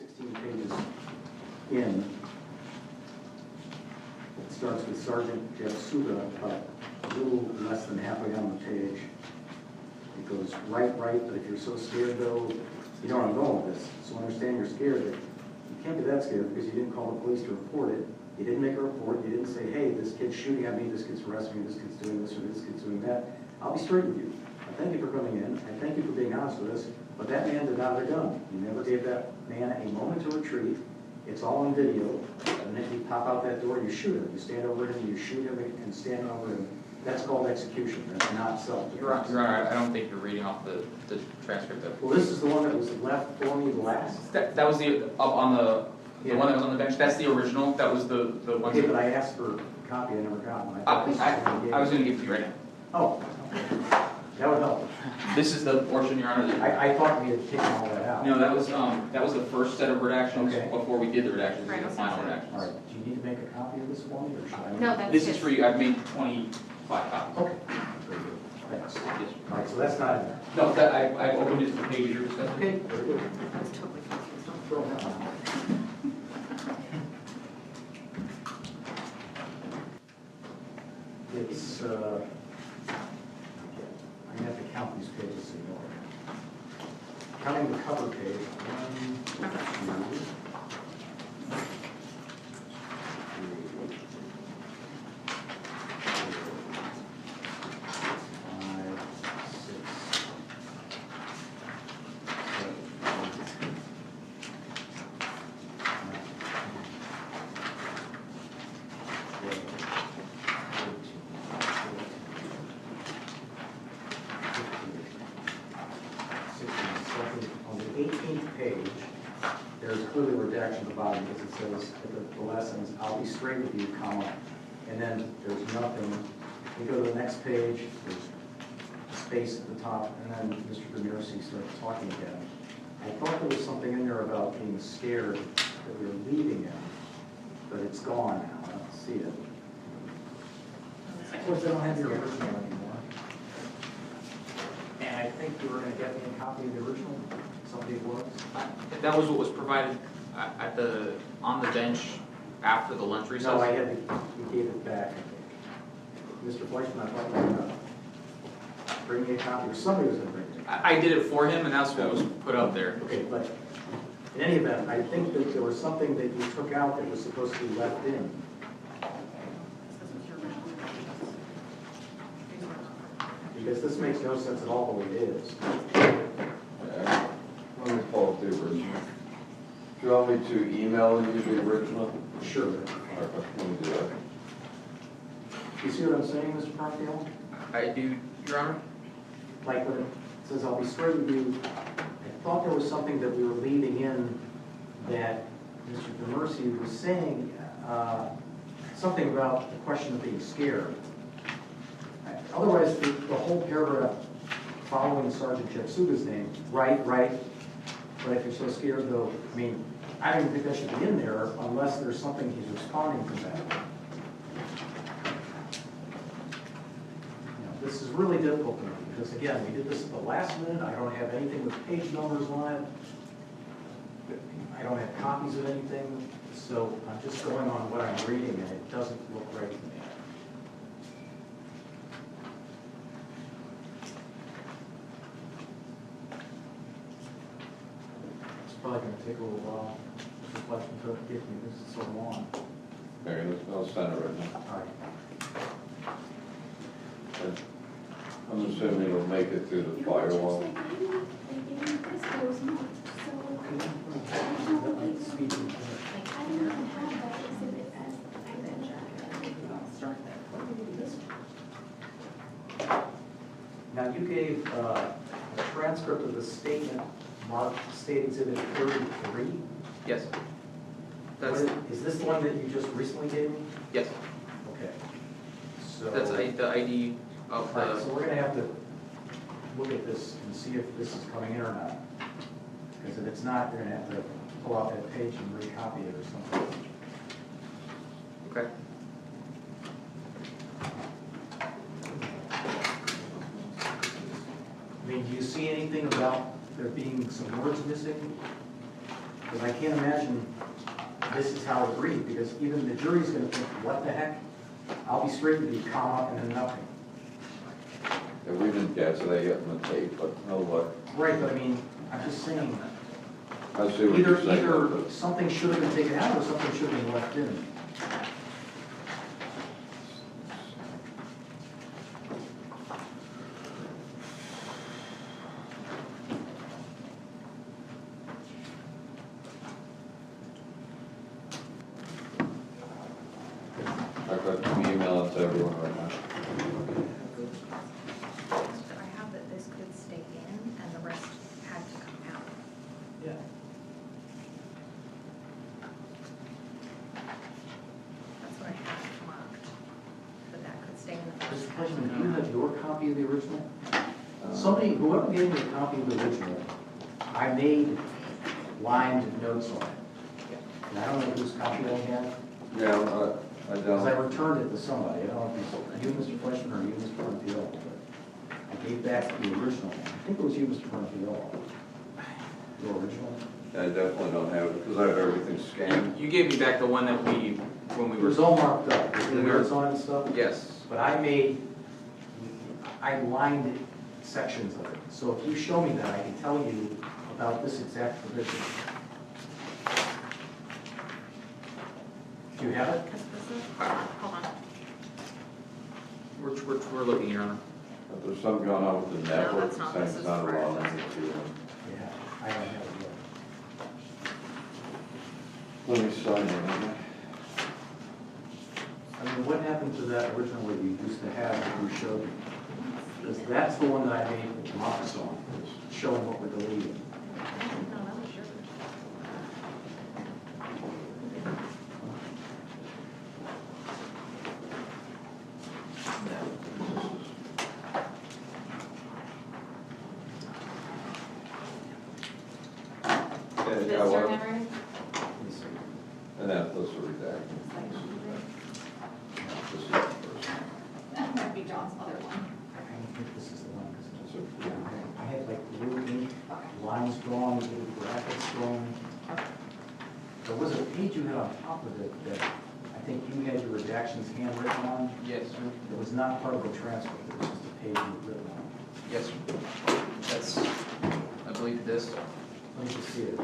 16 pages in, it starts with Sergeant Jeff Suga, about a little less than halfway down the page. It goes right, but if you're so scared though, you know where I'm going with this. So understand you're scared, but you can't be that scared because you didn't call the police to report it. You didn't make a report. You didn't say, hey, this kid's shooting at me, this kid's harassing me, this kid's doing this or this kid's doing that. I'll be straight with you. I thank you for coming in. I thank you for being honest with us. But that man did not have a gun. You never gave that man a moment to retreat. It's all on video. And then you pop out that door, you shoot him. You stand over him, you shoot him, and stand over him. That's called execution. That's not self-defense. Your Honor, I don't think you're reading off the transcript of. Well, this is the one that was left for me last. That was the up on the one that was on the bench. That's the original. That was the one. Okay, but I asked for a copy. I never got one. I was going to give it to you right now. Oh, that would help. This is the portion, Your Honor. I thought we had taken all that out. No, that was the first set of redactions. Okay. Before we did the redactions. Right, The final redactions. All right. Do you need to make a copy of this for me, or should I? No, that's This is his. for you. I've made 25 copies. Okay. Very good. Thanks. Yes. All right, so that's not in there. No, that I opened it to the pages you're discussing. Okay, very good. That's totally confused. Don't throw that one out. It's, I'm gonna have to count these pages so you know it. Counting the cover page, 1, 2, 3, on the 18th page, there's clearly redaction at the bottom because it says at the last sentence, I'll be straight with you, comma, and then there's nothing. We go to the next page, there's a space at the top, and then Mr. Dumercy starts talking again. I thought there was something in there about being scared that we were leaving him, but it's gone now. I don't see it. Of course, I don't have the original anymore. And I think you were going to get me a copy of the original. Somebody was. That was what was provided on the bench after the lunch recess. No, you gave it back. Mr. Fleischman, I thought you were going to bring me a copy, or somebody was going to bring it. I did it for him, and that's what was put up there. Okay, but in any event, I think that there was something that you took out that was supposed to be left in. Because this makes no sense at all the way it is. Let me pull up the original. Do you want me to email you the original? Sure. All right, let me do that. You see what I'm saying, Mr. Parkdale? I do, Your Honor. Like when it says, I'll be straight with you, I thought there was something that we were leaving in that Mr. Dumercy was saying, something about the question of being scared. Otherwise, the whole paragraph following Sergeant Jeff Suga's name, right, but if you're so scared though, I mean, I don't even think that should be in there unless there's something he's responding to that. This is really difficult to me because, again, we did this at the last minute. I don't have anything with page numbers on it. I don't have copies of anything. So I'm just going on what I'm reading, and it doesn't look right to me. It's probably going to take a little while. Mr. Fleischman to give me this is so long. Mary, I'll send it right now. All right. I'm assuming it'll make it through the firewall. Now, you gave a transcript of the statement marked State Exhibit 33. Yes. Is this the one that you just recently gave me? Yes. Okay. So That's the ID of all right, the. so we're going to have to look at this and see if this is coming in or not. Because if it's not, you're going to have to pull out that page and recopy it or something. Okay. I mean, do you see anything about there being some words missing? Because I can't imagine this is how it reads, because even the jury's gonna think, what the heck? I'll be straight with you, comma, and then nothing. Yeah, we didn't get to that yet in the tape, but oh what? Right, but I mean, I'm just saying, I see what you're saying. either something should have been taken out or something should have been left in. I've got to email it to everyone right now. I have that this could stay in and the rest had to come out. Yeah. That's what I have marked, that could stay in the Mr. first. President, do you have your copy of the original? Somebody, whoever gave me a copy of the original, I made lined notes on it. And I don't know whose copy I have, Yeah, I because I don't. returned it to somebody. I don't know if it's you, Mr. Fleischman, or you, Mr. Montiel, but I gave back the original. I think it was you, Mr. Montiel. Your original? I definitely don't have it, because I have everything scanned. You gave me back the one that we, when we It were. was all marked up, with the notes on it and stuff. Yes. But I lined sections of it. So if you show me that, I can tell you about this exact provision. Do you have it? Because this is, hold on. We're looking, Your Honor. If there's something going on with the No, network, that's not. saying This it's is not correct. allowing That's me it. to. Yeah, I don't have it yet. Let me sign it, okay? I mean, what happened to that original that you used to have that you showed me? Because that's the one that I made the marks on, showing what we're deleting. No, that was yours. Yeah, This yeah, your well, memory? and that, those are redacted. This is the first. That might be John's other one. I don't think this is the one, because That's a- I had like blue ink, lines drawn, little brackets drawn. There was a page you had on top of it that I think you had your redactions handwritten on. Yes, It was not part of the transcript, it was just a page you had written on. yes, sir. That's, I believe this. Let me just see it.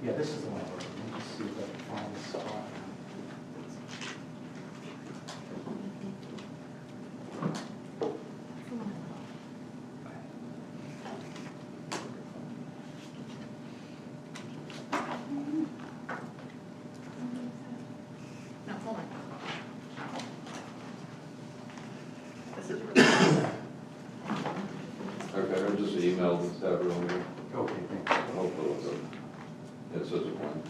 Yeah, this is the one. Let me just see if I can find this spot. No, hold on. This is. Okay, I just emailed it to everyone here. Okay, thanks. Hopefully it'll go. It says it went.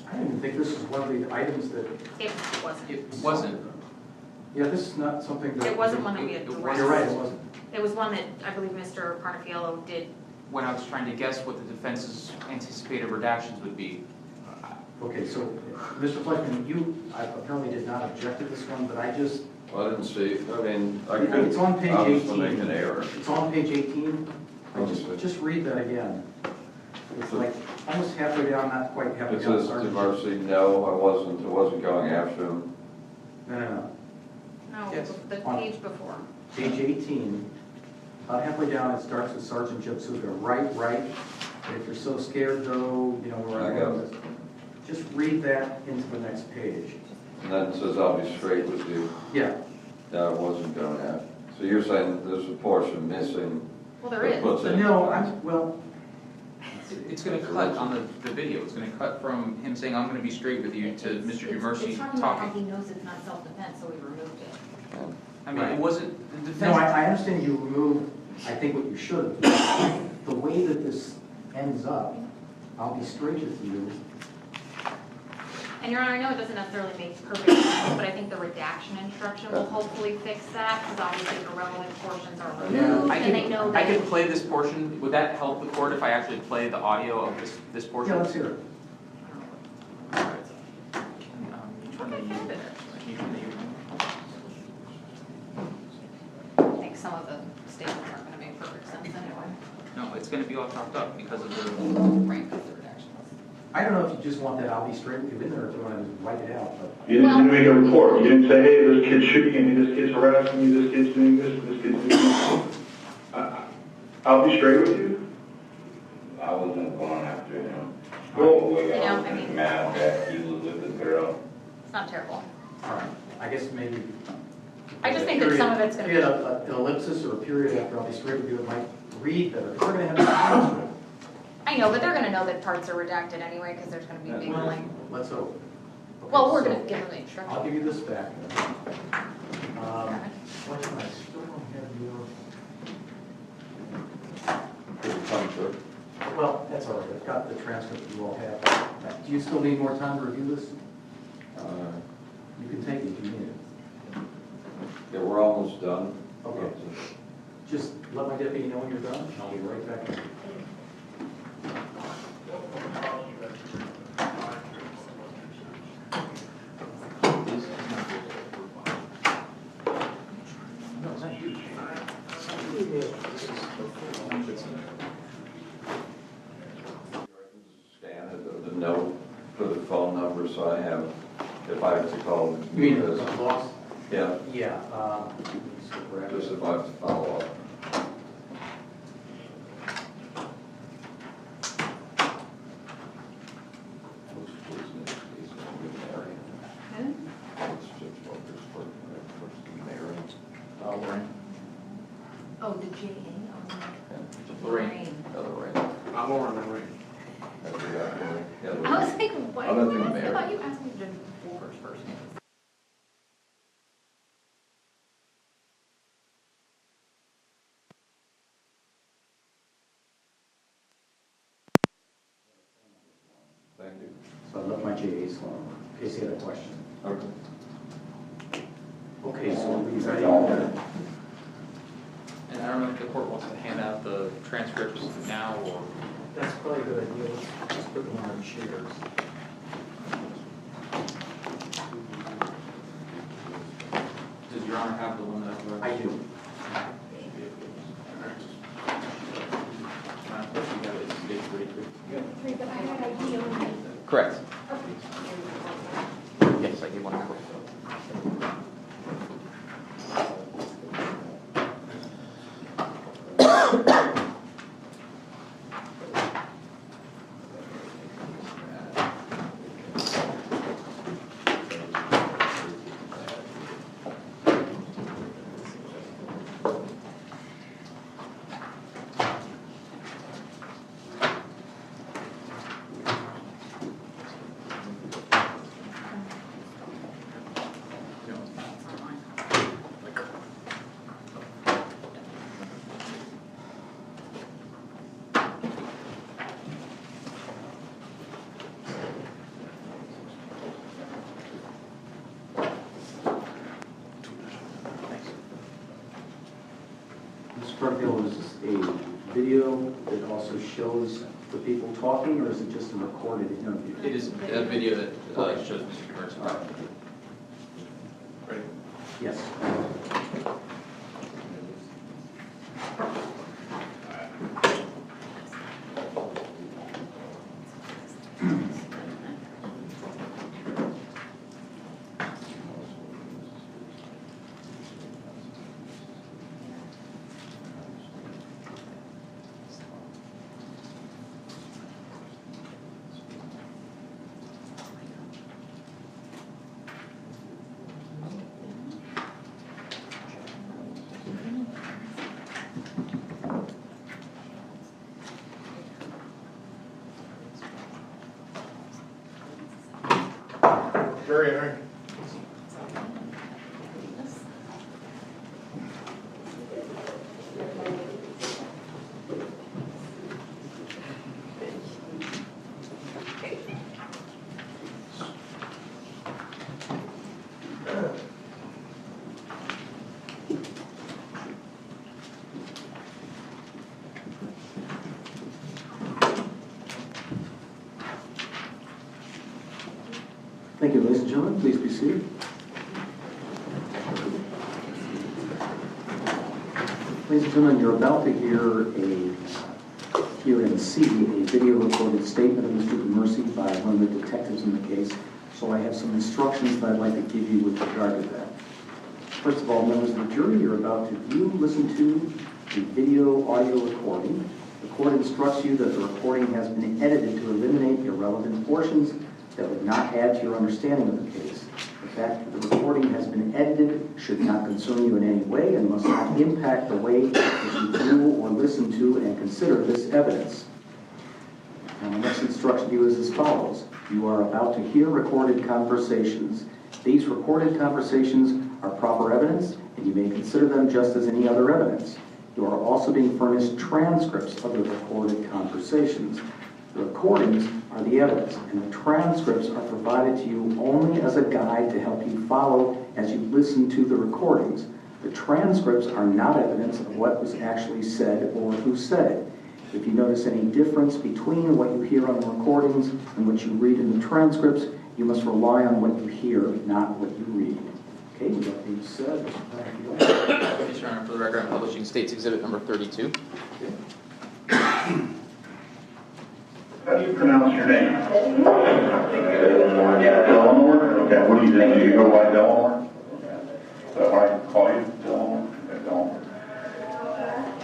I didn't even think this was one of the items that, It wasn't. It wasn't. yeah, this is not something that. It wasn't one that we It addressed. wasn't. You're right, it wasn't. It was one that I believe Mr. Carnafiello did. When I was trying to guess what the defense's anticipated redactions would be. Okay, so, Mr. Fleischman, you apparently did not object to this one, but I just, Well, I didn't see, I mean, I Yeah, could it's on page obviously 18. make an error. it's on page 18. Obviously. Just read that again. It's like almost halfway down, not quite halfway It down. says Sergeant. Dumercy, no, I wasn't going after him. No. No, Yes. the On- page before. Page 18, about halfway down, it starts with Sergeant Jepsuga. Right. And if you're so scared though, you know, where I I'm got going with this. Just read that into the next page. And then it says, I'll be straight with you. Yeah. No, I wasn't going after. So you're saying there's a portion missing? Well, there that is. puts it- No, well, It's gonna cut on the video, it's gonna cut from him saying, I'm gonna be straight with you, to Mr. Dumercy It's talking about how talking. he knows it's not self-defense, so he removed it. I mean, Right. it wasn't, the no, defense. I understand you removed, I think what you should have. The way that this ends up, I'll be straight with you. And Your Honor, I know it doesn't necessarily make perfect sense, but I think the redaction instruction will hopefully fix that, because obviously the relevant portions are removed, and they know I that. can play this portion. Would that help the court if I actually play the audio of this portion? Yeah, let's hear it. Turn the I have it, can you turn the I think some of the statements aren't gonna make perfect sense anyway. No, it's going to be all chopped up because of the. Right, because the redactions. I don't know if you just want that, I'll be straight with you in there, if you want to write it out, but. You didn't make a report. You didn't say, hey, this kid's shooting me, this kid's harassing me, this kid's doing this, this kid's doing this. I'll be straight with you. I wasn't going after him. Well, You know, I mean- Mad that he was with the girl. It's not terrible. All right, I guess maybe. I just think that some of it's gonna be. An ellipsis or a period after I'll be straight with you, it might read better, because we're gonna have to. I know, but they're gonna know that parts are redacted anyway, because there's gonna be big Well, like. let's hope. Okay, Well, we're so gonna give them the instructions. I'll give you this back. What am I still don't have your, well, that's all right, I've got the transcript you all have. Do you still need more time to review this? You can take it if you need it. Yeah, we're almost done. Okay. Just let my deputy know when you're done, and I'll be right back. No, it's not huge. Scan it, the note for the phone number, so I have, if I have to call. You mean the boss? Yeah, Yeah, just if I have to follow up. Oh, the JA? Lorraine. I'm over the ring. I was like, what? I'm not doing I Mary. thought you asked me to do the first person. Thank you. so I left my JA's phone number, in case you had a question. Okay. Okay, so are we ready? And I don't know if the court wants to hand out the transcripts now or. That's probably a good idea, let's put them on our chairs. Does Your Honor have the one that I've read? I do. Correct. Yes, I gave one. Mr. Crutchfield, is this a video that also shows the people talking, or is it just a recorded interview? It is a video that shows Mr. Dumercy. Ready? Yes. Very interesting. Thank you, ladies and gentlemen. Please be seated. Ladies and gentlemen, you're about to hear and see a video recorded statement of Mr. Dumercy by one of the detectives in the case. So I have some instructions that I'd like to give you with regard to that. First of all, members of the jury, you're about to listen to the video audio recording. The court instructs you that the recording has been edited to eliminate irrelevant portions that would not add to your understanding of the case. The fact that the recording has been edited should not concern you in any way and must not impact the way that you view or listen to and consider this evidence. Now, the next instruction to you is as follows. You are about to hear recorded conversations. These recorded conversations are proper evidence, and you may consider them just as any other evidence. You are also being furnished transcripts of the recorded conversations. The recordings are the evidence, and the transcripts are provided to you only as a guide to help you follow as you listen to the recordings. The transcripts are not evidence of what was actually said or who said it. If you notice any difference between what you hear on the recordings and what you read in the transcripts, you must rely on what you hear, not what you read. Okay, with that being said, Yes, Your Honor, for the record, I'm publishing State's Exhibit number 32. How do you pronounce your name? Delinord? Okay, what do you do? Do you go by Delinord? Is that what I call you? Delinord? Okay, Delinord.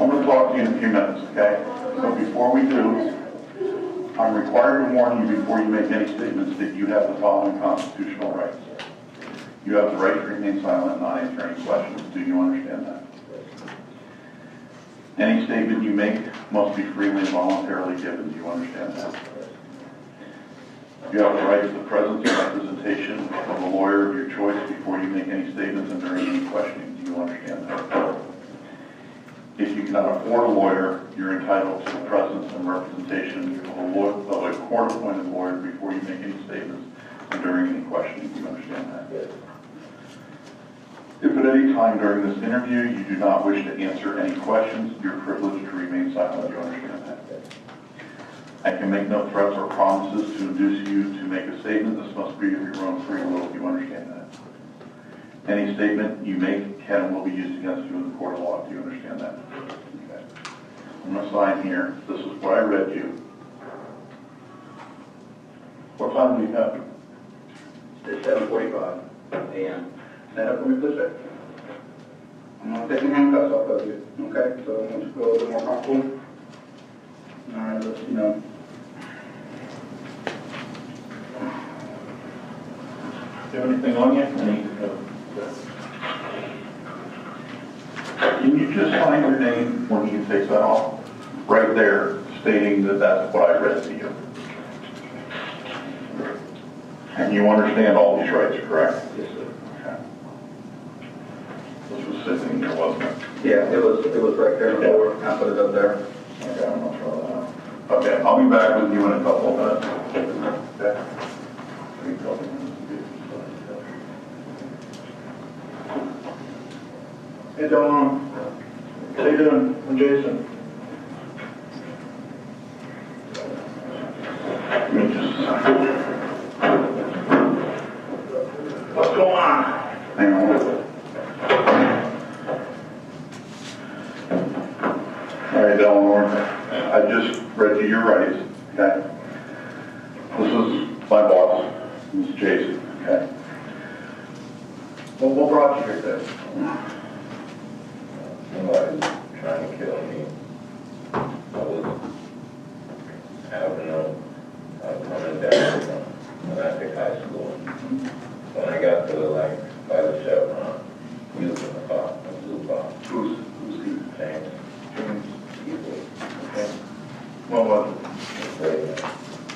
I'm going to talk to you in a few minutes, okay? So before we do, I'm required to warn you before you make any statements that you have the following constitutional rights. You have the right to remain silent and not answer any questions. Do you understand that? Any statement you make must be freely and voluntarily given. Do you understand that? You have the right to the presence and representation of a lawyer of your choice before you make any statements and during any questioning. Do you understand that? If you cannot afford a lawyer, you're entitled to the presence and representation of a court-appointed lawyer before you make any statements and during any questioning. Do you understand that? If at any time during this interview you do not wish to answer any questions, you're privileged to remain silent. Do you understand that? I can make no threats or promises to induce you to make a statement. This must be of your own free will. Do you understand that? Any statement you make can and will be used against you in the court of law. Do you understand that? Okay. I'm going to sign here. This is what I read you. What time do you have? It's 7:45 a.m. Stand up for me, please, sir. I'm not taking handcuffs off of you, okay? So I want you to go a little more comfortable. All right, let's, you know. Do you have anything on you? Can you just sign your name when you take that off? Right there, stating that that's what I read to you. And you understand all these rights, correct? Yes, sir. Okay. This was sitting here, wasn't it? Yeah, it was right there on the floor. I put it up there. Okay, I'm not sure of that. Okay, I'll be back with you in a couple of minutes. Okay. Hey, Don. How you doing? I'm Jason. What's going on? Hang on. All right, Delinord, I just read you your rights, okay? This is my boss, this is Jason, okay? Well, what brought you here today? Somebody's trying to kill me. I was having I was coming down when I picked high school. When I got to by the Chevron, he was in the car, a blue car. Who's he? James. Easily. Okay. What was it? It's great, man.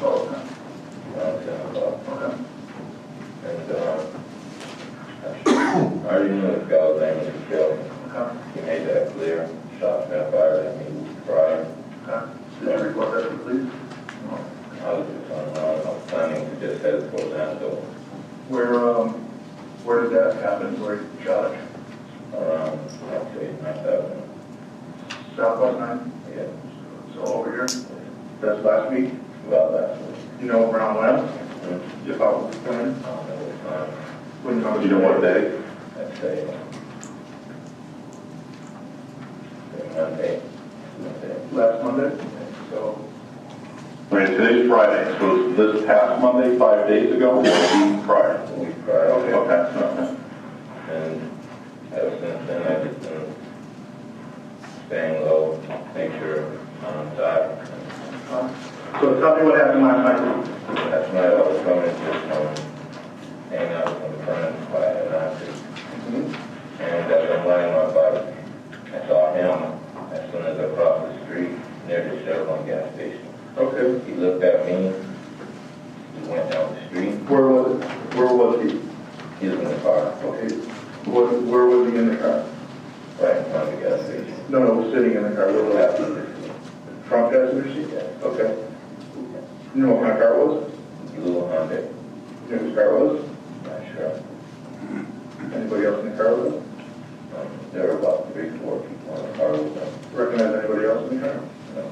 Oh, okay. Around 10 o'clock. Okay. And I already knew this guy was aiming to kill me. Okay. He made that clear. Shots got fired at me prior. Okay. Did you report that to the police? I was just I was planning to just head for Orlando. Where did that happen? Where you shot it? Around, I'll say, 9,000. Southwest 9? Yeah. So over here? That's last week? About last week. You know around when? Mm-hmm. Just about when? I don't know. him coming? You know what day? I'd say Monday. Last Monday? So. Okay, today's Friday, so this past Monday, 5 days ago, or a week prior? A week prior. Okay. Okay. And ever since then, I've just been staying low, make sure I'm on side. So tell me what happened last night. Last night I was coming just hanging out with some friends by an actor. And as I'm laying on my bike, I saw him as soon as I crossed the street near the Chevron gas station. Okay. He looked at me, he went down the street. Where was he? He was in the car. Okay. Where was he in the car? Right in front of the gas station. No, sitting in the car. Where was Passenger that? seat. Front passenger seat? Yeah. Okay. You know what kind of car it was? Blue Hyundai. You know whose car it was? Not sure. Anybody else in the car with him? There were about 3, 4 people in the car with them. Recognize anybody else in the car? No.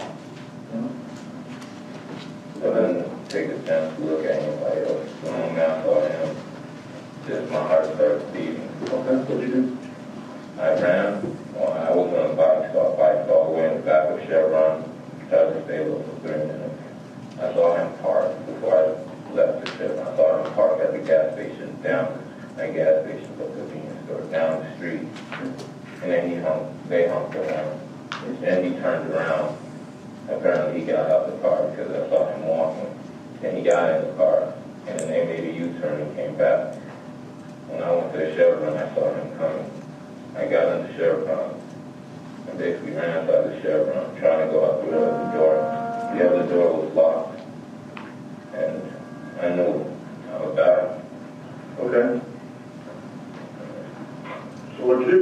I didn't take a chance to look at anybody else. When I saw him, just my heart started beating. Okay, what'd you do? I ran. Well, I was on a bike, so I biked all the way in the back of Chevron, tried to stay low for 3 minutes. I saw him park before I left the Chevron. I saw him park at the gas station down, not gas station, but convenience store, down the street. And then they humped around. And then he turned around. Apparently he got out the car because I saw him walking. Then he got in the car, and then they made a U-turn and came back. When I went to the Chevron, I saw him coming. I got in the Chevron and basically ran outside the Chevron, trying to go out through the other door. The other door was locked, and I knew I was back. Okay. So what'd you do?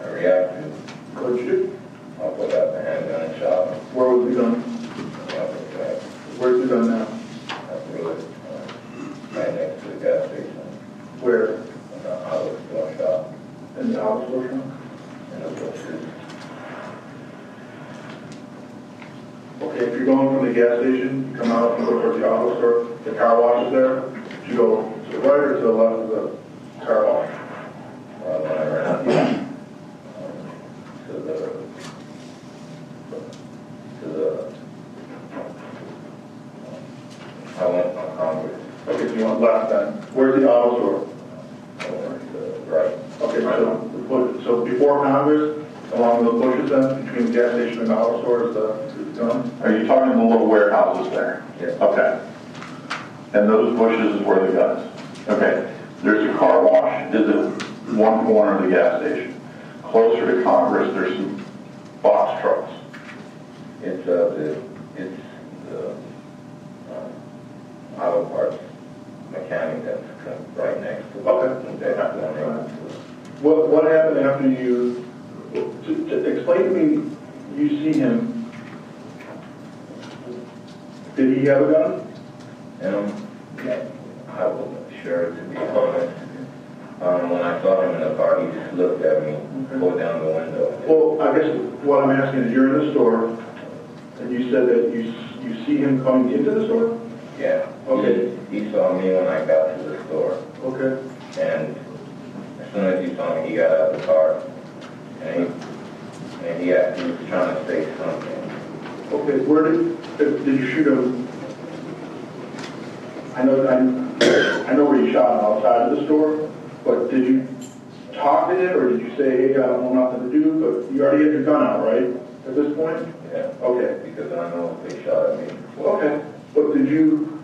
I reacted. What'd you do? I put out the handgun and shot him. Where was the gun? I was back. Where's the gun now? I threw it right next to the gas station. Where? And I was still shot In the house or something? in the bushes. Okay, if you're going from the gas station, you come out and go towards the auto store, the car wash is there, you go to the right or to the left of the car wash? When I ran I went on Congress. Okay, so you went left then. Where's the auto store? I went to the right. Okay, so before Congress, along the bushes then, between the gas station and the auto store is the gun? Are you talking the little warehouses there? Yeah. Okay. And those bushes is where the gun is? Okay. There's a car wash, is at one corner of the gas station. Closer to Congress, there's some box trucks. It's the auto parts mechanic that's right next to it. Okay. What happened after you, explain to me, you see him, did he have a gun? I wasn't sure, to be honest. When I saw him in the car, he just looked at me, go down the window. Well, I guess what I'm asking is, you're in the store, and you said that you see him coming into the store? Yeah. Okay. He saw me when I got to the store. Okay. And as soon as he saw me, he got out of the car. And he was trying to say something. Okay, where did you shoot him? I know where you shot him, outside of the store, but did you talk to him, or did you say, hey, I don't know nothing to do, but you already had your gun out, right, at this point? Yeah. Okay. Because I know they shot at me before. Okay, but did you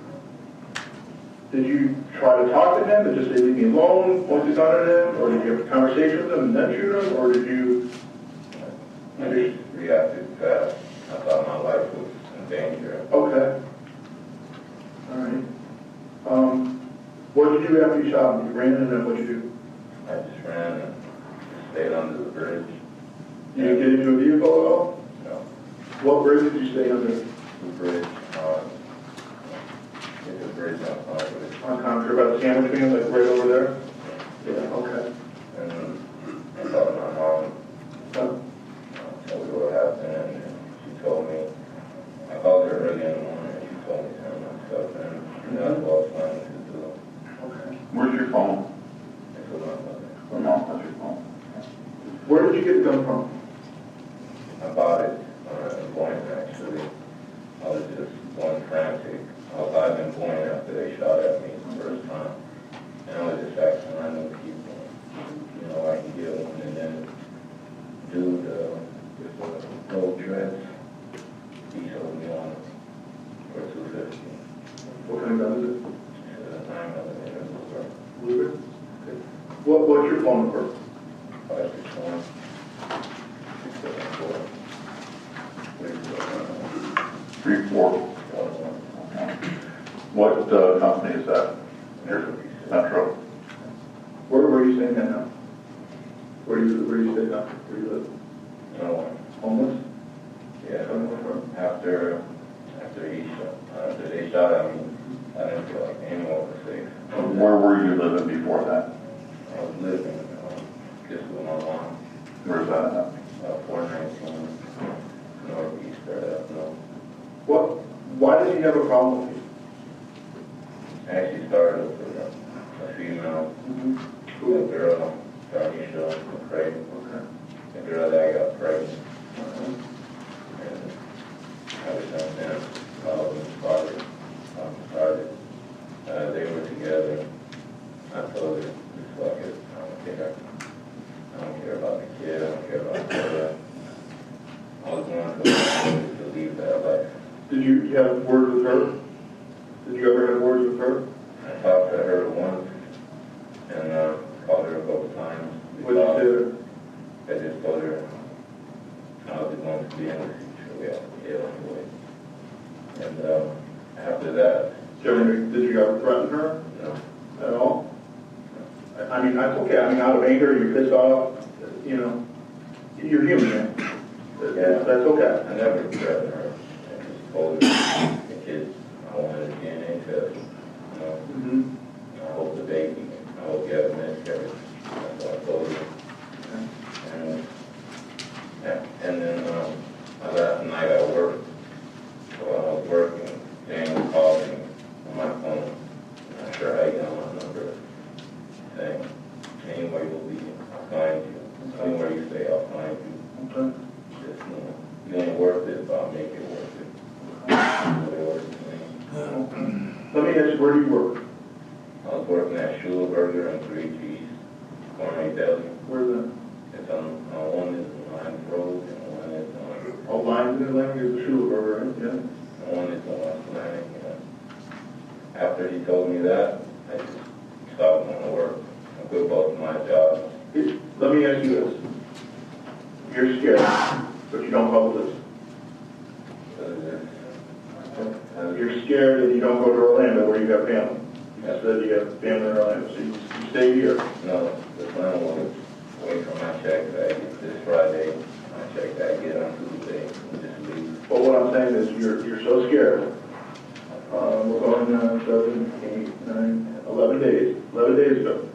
try to talk to him and just say, leave me alone, point the gun at him, or did you have a conversation with him and then shoot him, or did you? I just reacted fast. I thought my life was in danger. Okay. All right. What did you do after you shot him? You ran and then what did you do? I just ran and stayed under the bridge. You didn't get into a vehicle at all? No. What bridge did you stay under? The bridge it's a bridge on Congress. On Concord, by the sandwich van, like right over there? Yeah, okay. And I called my mom, told me what happened, and she told me, I called her early in the morning, and she told me some of my stuff, and that's what I was planning to do. Okay. Where's your phone? did you get the gun from? I bought it on unemployment, actually. I was just going frantic. I was out of employment after they shot at me the first time. And I was just asking random people, you know, I can get one. And then dude with the gold dress, he sold me one for $250. What kind of gun is it? It's a 9mm. Luger? Okay. What's your phone number? 561 674 3-4. 11. What company is that? Metro. Where are you staying at now? Where do you stay now? Where do you live? No, Homeless? yeah, after they shot at me, I didn't feel like anyone was safe. Where were you living before that? I was living just with my mom, Where's that at? 419 Northeast, right up north. Why does he have a problem with you? I actually started with a female, a girl, Darnisha, McCray, the girl that got pregnant. And I was down there, father started. They were together. I told her, just fuck it, I don't care about the kid, I don't care about her. I was going to leave that life. Did you have words with her? Did you ever have words with her? I talked to her once and called her a couple times. What did you say to her? I just told her I was going to be in the future. We have to kill anyway. And after that, Did you ever threaten her no. at all? I mean, that's okay. I mean, out of anger, you're pissed off, you know, you're human, man. Yeah. That's okay. I never threatened her. I just told her the kids, I wanted a DNA test. You know, Mm-hmm. I hope the baby, I hope you have a miscarriage. That's what I told her. And, and then last night I worked. So I was working, Dan called me on my phone. I'm not sure how you got my number. Saying, anywhere you'll be, I'll find you. Anywhere you stay, I'll find you. Okay. Just, you ain't worth it, but I'll make it worth it. That's what it works to me. Let me ask you, where do you work? I was working at Shula Burger and 3 G's, Gourmet Deli. Where's that? It's on one is on Line Road and one is on, Oh, Lions in Atlantic is the Schuler, right? Yeah. one is on West Atlantic. Yeah. After he told me that, I just stopped going to work. I quit both my jobs. Let me ask you this. You're scared, but you don't call the police. You're scared and you don't go to Orlando where you have family. You said you have family in Orlando, so you stay here. No, the plan was wait for my check bag this Friday. My check bag get on Tuesday and just leave. But what I'm saying is you're so scared. We're going 7, 8, 9, 11 days. 11 days ago,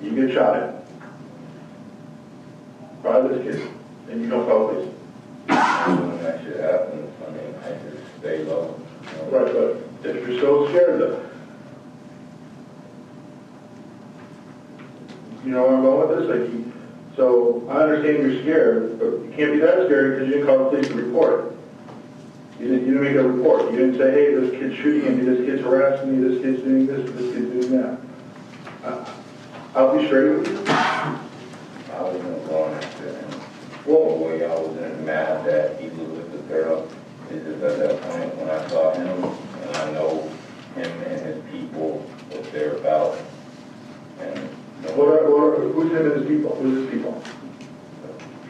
you get shot at by this kid, and you don't call the police. When that shit happens, I mean, I just stay low. You know? Right, but if you're so scared though, you know where I'm going with this? Like, so I understand you're scared, but you can't be that scared because you didn't call the police to report it. You didn't make a report. You didn't say, hey, this kid's shooting me, this kid's harassing me, this kid's doing this, this kid's doing that. I'll be straight with you. I wasn't going after him. Well, the way I wasn't mad that he was with the girl. It's just at that point when I saw him, and I know him and his people, what they're about. And Who's him and his people? Who's his people?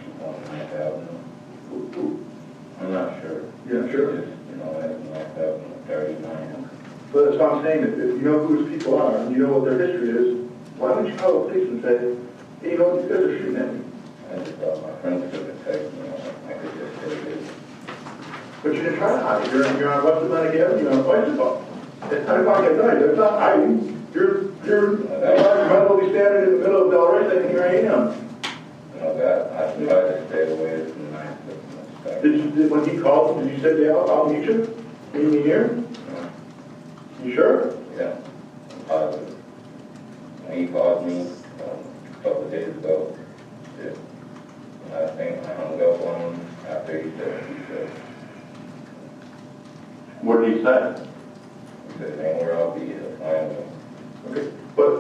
people on 9th Avenue. I'm not sure. Yeah, sure. Just, you know, at 9th Avenue, 39. But that's what I'm saying. If you know who his people are and you know what their history is, why don't you call the police and say, hey, you know what, these guys are shooting at me? I just thought my friends could have texted me. I could just say this. But you didn't try to hide it. You're on West Atlantic Avenue, you're on a bicycle. At 10 o'clock at night, that's not hiding. You might as well be standing in the middle of Delray saying, here I am. You know, that I tried to stay away from 9th. When he called, did you say, yeah, I'll meet you? Meet me here? You sure? Yeah, I'm positive. When he called me a couple of days ago, I think I hung up on him after he said what he said. What did he say? He said, ain't where I'll be, he'll find me. Okay, but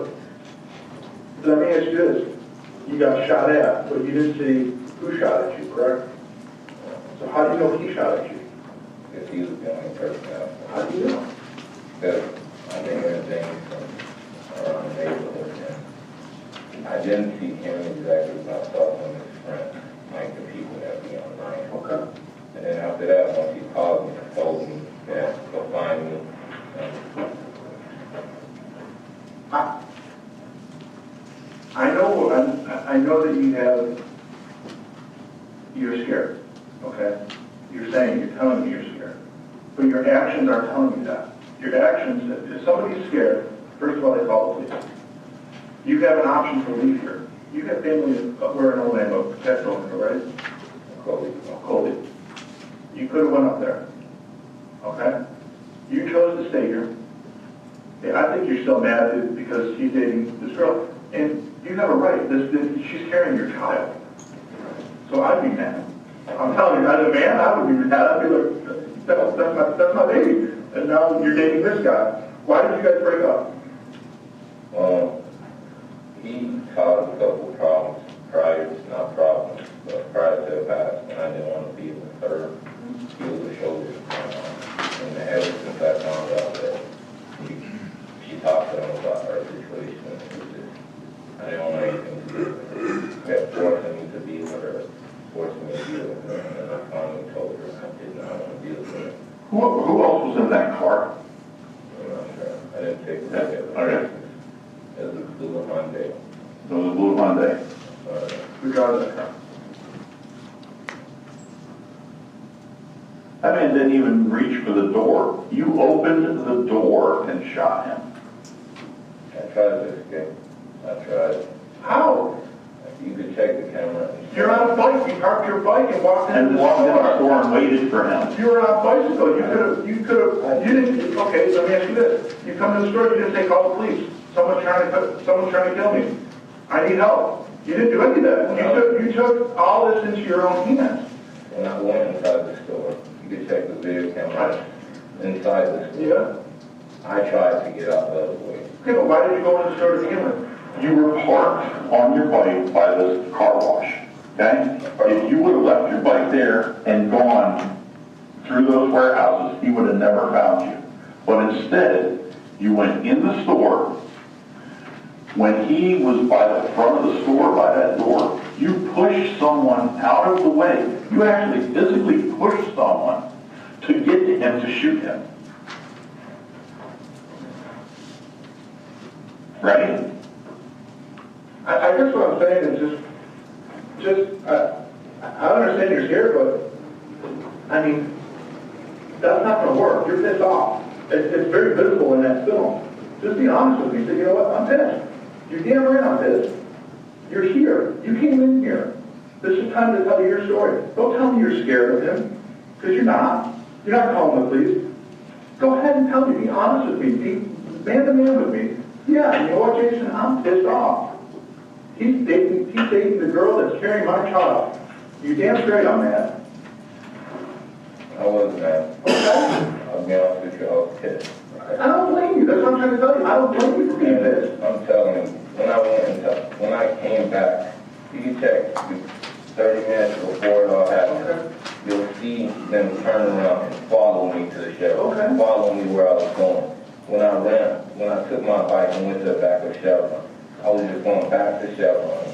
let me ask you this. You got shot at, but you didn't see who shot at you, correct? So how do you know he shot at you? Because he was the only person out there. How do you know? Because I think everything from around the neighborhood. And I didn't see him exactly, but I saw some of his friends, like the people that be online. Okay. And then after that, once he called me and told me that go find me. I know that you're scared, okay? You're telling me you're scared. But your actions aren't telling me that. Your actions, if somebody's scared, first of all, they call the police. You have an option to leave here. You have family, we're in Orlando, Texas, right? Colby. You could have went up there, okay? You chose to stay here. And I think you're still mad because he's dating this girl. And you have a right. She's carrying your child. So I'd be mad. I'm telling you, as a man, I would be mad. I'd be like, that's my baby. And now you're dating this guy. Why did you guys break up? He caused a couple problems not problems, but prior to the past, and I didn't want to be with her. He was a shoulder. And ever since I found out that she talked to him about her situation, I didn't want anything to do with her. He kept forcing me to be with her, forcing me to deal with her, and then I finally told her I did not want to deal with her. Who else was in that car? I'm not sure. I didn't take that. Okay. It was a blue Hyundai. It was a blue Hyundai. Who drives that car? That man didn't even reach for the door. You opened the door and shot him. I tried to escape. I tried. How? You could check the camera. You're on a bike. You parked your bike and walked into And the walked in the store. store and waited for him. You were on a bicycle. You didn't, okay, let me ask you this. You come to the store, you didn't say call the police. Someone's trying to kill me. I need help. You didn't do any of that. You took all this into your own hands. When I went inside the store, you could check the video camera inside the store. Yeah? I tried to get out the other way. Okay, but why did you go in the store to begin with? You were parked on your bike by the car wash. Okay? If you would have left your bike there and gone through those warehouses, he would have never found you. But instead, you went in the store. When he was by the front of the store, by that door, you pushed someone out of the way. You actually physically pushed someone to get to him to shoot him. Right? I guess what I'm saying is I understand you're scared, but I mean, that's not going to work. You're pissed off. It's very visible in that film. Just be honest with me. Say, you know what? I'm pissed. You're damn right I'm pissed. You're here. You came in here. This is time to tell you your story. Don't tell me you're scared of him, because you're not. You're not calling the police. Go ahead and tell me. Be honest with me. Be man to man with me. Yeah, you know what, Jason? I'm pissed off. He's dating the girl that's carrying my child. You damn straight I'm mad. I wasn't mad. Okay? I'll be honest with you, I was pissed. I don't blame you. That's what I'm trying to tell you. I don't blame you for being pissed. I'm telling you, when I came back, you can check 30 minutes before it all happened. Okay. You'll see them turn around and follow me to the Chevron. Okay. Follow me where I was going. When I took my bike and went to the back of Chevron, I was just going back to Chevron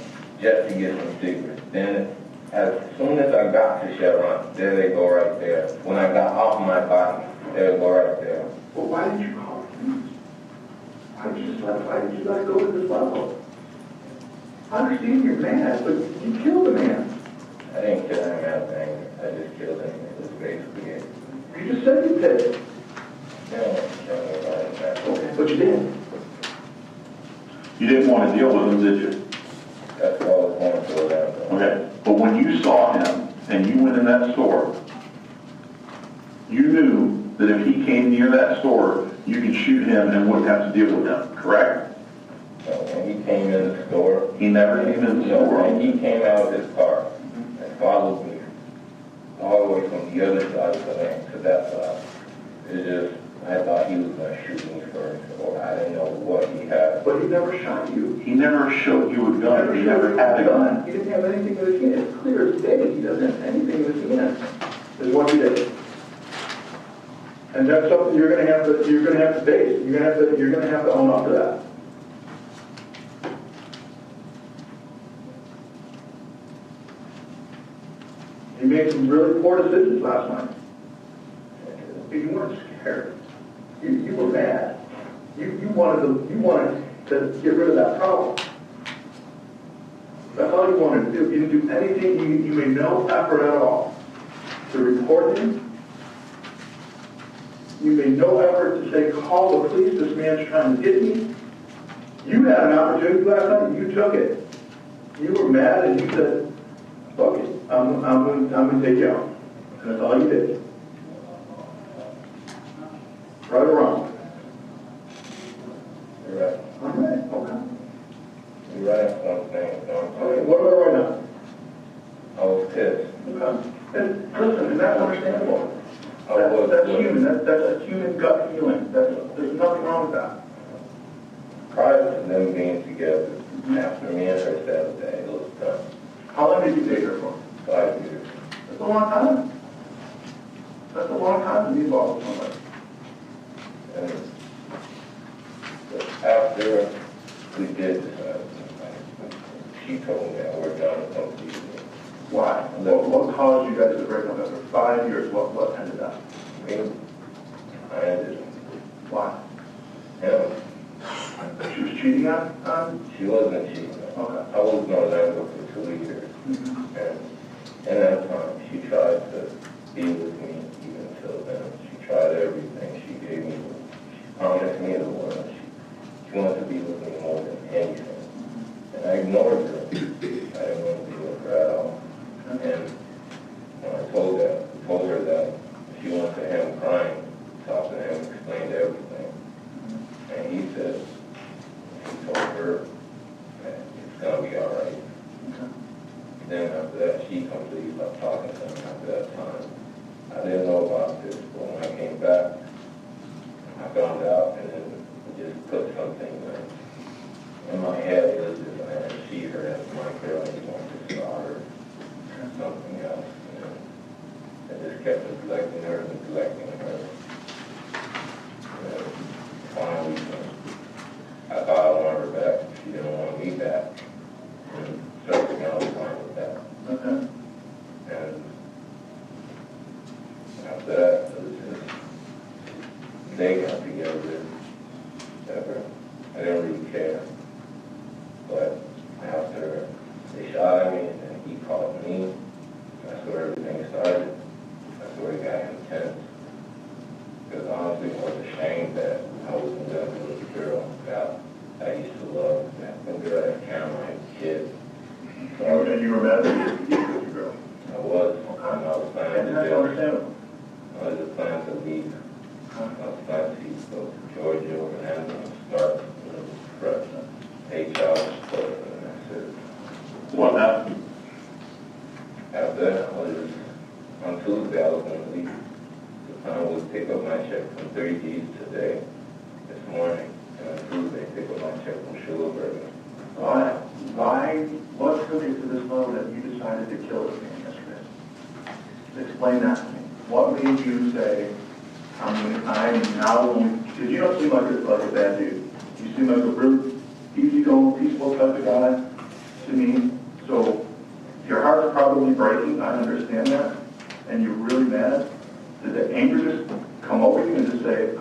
just to get some stickers. Then, as soon as I got to Chevron, there they go right there. When I got off my bike, there they go right there. Well, why did you call the police? Why did you let it go to this level? I understand you're mad, but you killed the man. I didn't kill him out of anger. I just killed him. It was basically it. You just said you did. Okay. But you did. You didn't want to deal with him, did you? That's all I was going to go down. Okay. But when you saw him and you went in that store, you knew that if he came near that store, you could shoot him and wouldn't have to deal with him, correct? When he came in the store, He never came in the store. When he came out of his car, followed me all the way from the other side of the lane to that side. It just, I thought he was going to shoot me first, or I didn't know what he had. But he never shot you. He never showed you a gun. He never had a gun. He didn't have anything in his hand. It's clear as day. He doesn't have anything in his hand. Is what he did. And that's something you're going to have to face. You're going to have to own up to that. You made some really poor decisions last night. You weren't scared. You were mad. You wanted to get rid of that problem. That's all you wanted to do. You didn't do anything. You made no effort at all to report him. You made no effort to say, call the police. This man's trying to get me. You had an opportunity last night. And you took it. You were mad and you said, fuck it. I'm going to take you out. And that's all you did. Right or wrong? You're right. All right. Okay. You're right on some things. Okay. What about right now? I was pissed. Okay. And listen, and that's understandable. That's human. That's a human gut feeling. There's nothing wrong with that. Prior to them being together, after me and her said that it was done. How long did you date her for? 5 years. That's a long time. That's a long time to be involved with somebody. And after we did decide, she told me I worked on it completely. Why? What caused you guys to break up after 5 years? What ended up? Me, I ended. Why? Him. She was cheating on? She wasn't cheating. Okay. I was in Orlando for 2 years. And in that time, she tried to be with me even till then. She tried everything. She gave me, she promised me the world. She wanted to be with me more than anything. And I ignored her. I didn't want to be with her at all. And when I told her that she went to him crying, talked to him, explained everything. And he said, he told her that it's going to be all right. Then after that, she completely stopped talking to him after that time. I didn't know about this, but when I came back, I found out and then just put something in my head. It was just, I had to see her as my girl and want to saw her something else. And I just kept neglecting her. And finally, I thought I wanted her back. She didn't want me back. And something else fine with that. Okay. And after that, it was just, they got together, whatever. I didn't really care. But after they shot at me and then he called me, that's where everything started. That's where it got intense. Because honestly, I was ashamed that I was in love with a girl that I used to love, that girl that counted my kid. And you were mad that you with your girl? I was. And I was planning to That's do. understandable. I was just planning to leave. I was planning to go to Georgia and start fresh. 8 hours, and that's it. What happened? After that, on Tuesday, I was going to leave. The plan was to pick up my check from 3 G's today, this morning, and on Tuesday, pick up my check from Schulerberger. Why? What took you to this level that you decided to kill this man yesterday? Explain that to me. What made you say, I'm now going, because you don't seem like a bad dude. You seem like a really easygoing, peaceful type of guy to me. So your heart's probably breaking. I understand that. And you're really mad. Did the anger just come over you and just say,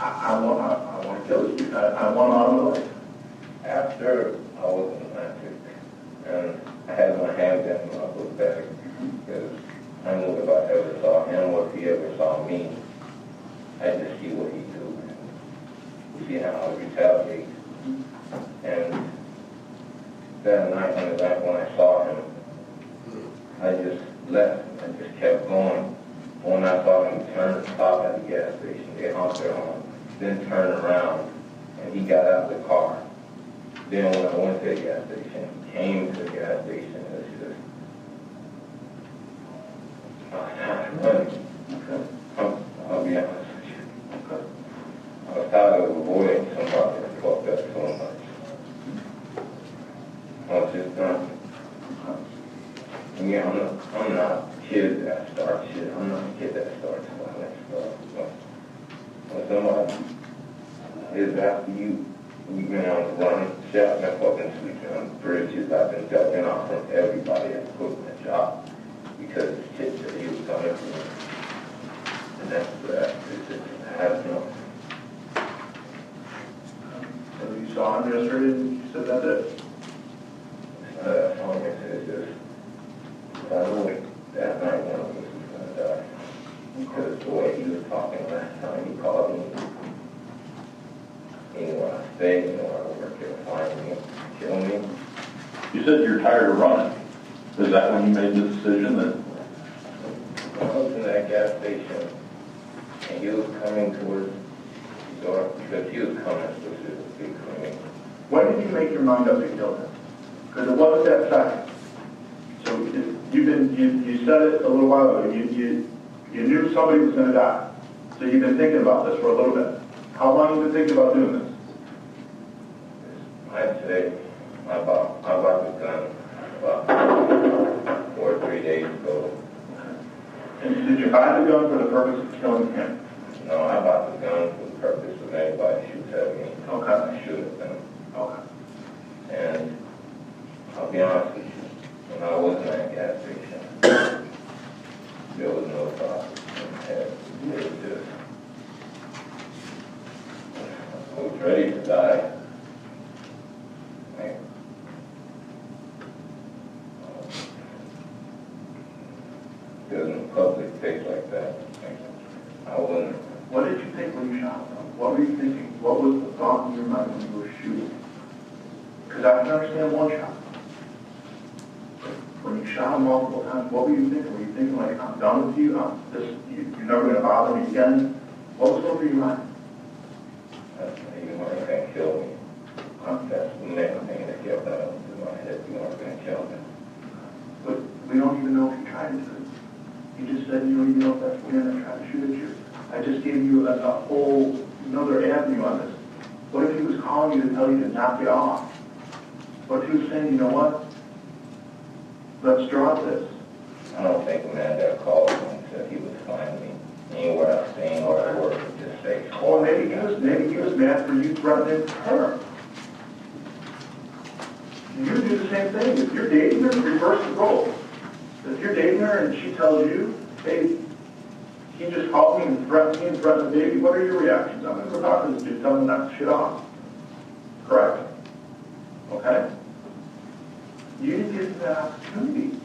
I want to kill this dude. I want him out of my life. After I was in Atlantic, and I had my hand down my book bag, because I knew if I ever saw him or if he ever saw me, I'd just see what he'd do, and see how I'd retaliate. And that night when I saw him, I just left and just kept going. When I saw him turn and stop at the gas station, they honked their horn, then turn around, and he got out of the car. Then when I went to the gas station, he came to the gas station, it's just, me, I'm not a kid that starts shit. I'm not a kid that starts violent stuff. When somebody is after you, you've been on the run, shouting and fucking sleeping on bridges. I've been ducking off from everybody that's put in a job because of shit that he was coming from. And that's that. I have no. So you saw him yesterday and you said that's it? It's just, I knew that night when I was going to die. Because the way he was talking last time, he called me. He knew where I stay, he knew where I work, he'll find me, kill me. You said you're tired of running. Is that when you made the decision that? I was in that gas station, and he was coming towards the door, because he was coming specifically for me. When did you make your mind up to kill him? Because it wasn't that second. So you said it a little while ago. You knew somebody was going to die. So you've been thinking about this for a little bit. How long have you been thinking about doing this? I'd say I bought the gun about 4 or 3 days ago. And did you buy the gun for the purpose of killing him? No, I bought the gun for the purpose of anybody shoots at me. Okay. I shoot at them. Okay. And I'll be honest with you, when I was in that gas station, there was no thought in my head. It was just, I was ready to die. It was in a public place like that. I wouldn't. What did you think when you shot him? What were you thinking? What was the thought in your mind when you were shooting? Because I can understand one shot. When you shot him multiple times, what were you thinking? Were you thinking like, I'm done with you? You're never going to bother me again? What was over your mind? You weren't going to kill me. That's the main thing that kept that in my head. You weren't going to kill me. But we don't even know if you tried to. You just said you don't even know if that's when I tried to shoot at you. I just gave you a whole another avenue on this. What if he was calling you to tell you to knock it off? What if he was saying, you know what? Let's drop this. I don't think a man that called me and said he would find me anywhere I've seen or I work would just say, Or maybe he was mad for you threatening her. You do the same thing. If you're dating her, reverse the role. If you're dating her and she tells you, hey, he just called me and threatened the baby, what are your reactions? I'm going to go talk to this dude, tell him to knock the shit off. Correct? Okay? You didn't give him that opportunity.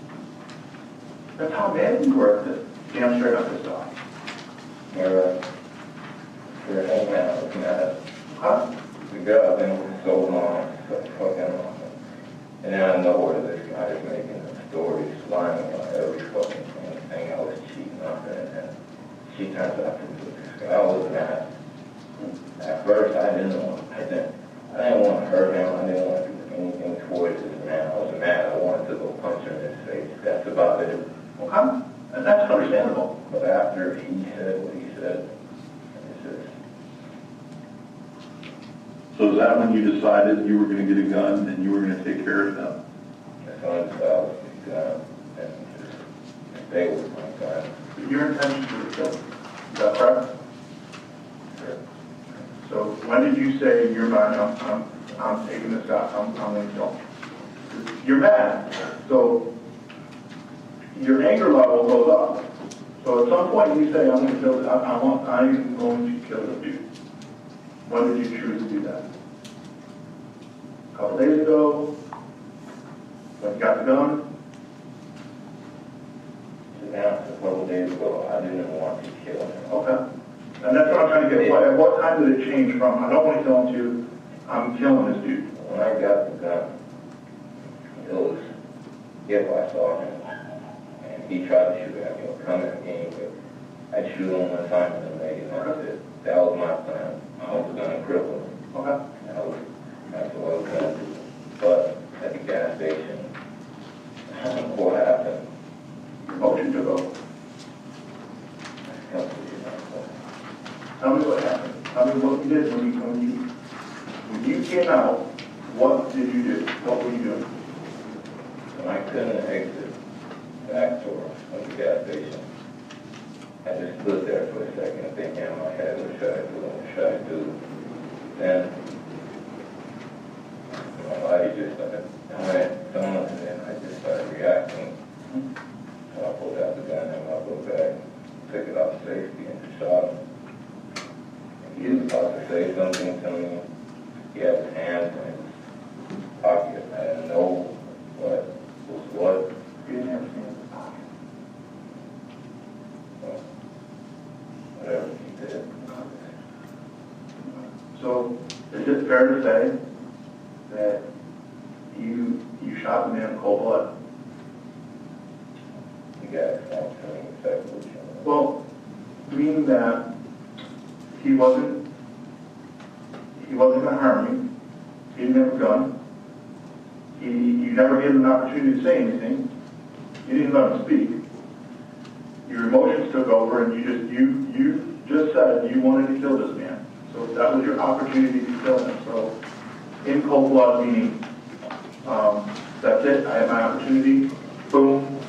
That's how mad you were at this. Damn straight up this dog. you're hanging out with mad. Huh? The girl I've been with so long, so fucking long. And then out of nowhere, this guy is making stories, lying about every fucking thing I was cheating on her, and she turns out to be this guy. I was mad. At first, I didn't want to hurt him. I didn't want to do anything towards this man. I was mad. I wanted to go punch him in his face. That's about it. Okay? And that's understandable. But after he said what he said, it's just, So is that when you decided you were going to get a gun and you were going to take care of them? that's when I decided to gun and just stay with my gun. Your intention was to kill him. Is that correct? Sure. So when did you say in your mind, I'm taking this guy, I'm going to kill him? You're mad. So your anger level goes up. So at some point you say, I'm going to kill this. I'm going to kill this dude. When did you choose to do that? A couple days ago? When you got the gun? Now, a couple days ago, I didn't want to kill him. Okay. And that's what I'm trying to get. At what time did it change from, I don't want to kill him, to, I'm killing this dude? When I got the gun, it was if I saw him and he tried to shoot at me or come at me, I'd shoot him one time in the leg and that's it. That was my plan. I was going to cripple him. Okay. That's what I was going to do. But at the gas station, what happened? Your motion to go. Tell me what happened. Tell me what you did when you came out. What did you do? What were you doing? When I couldn't exit at the gas station. I just stood there for a second thinking in my head, what should I do? What should I do? Then my body just started going, and then I just started reacting. So I pulled out the gun in my book bag, took it off safety, and just shot him. He was about to say something to me. He had his hands in his pocket. I didn't know what was what. You didn't have his hands in his pocket. So, whatever he did. So, is it fair to say that you shot the man in cold blood? You guys don't tell me exactly what you know. Well, meaning that he wasn't going to harm you. He didn't have a gun. You never gave him an opportunity to say anything. You didn't let him speak. Your emotions took over, and you just said you wanted to kill this man. So that was your opportunity to kill him. So in cold blood, meaning that's it. I have my opportunity. Boom,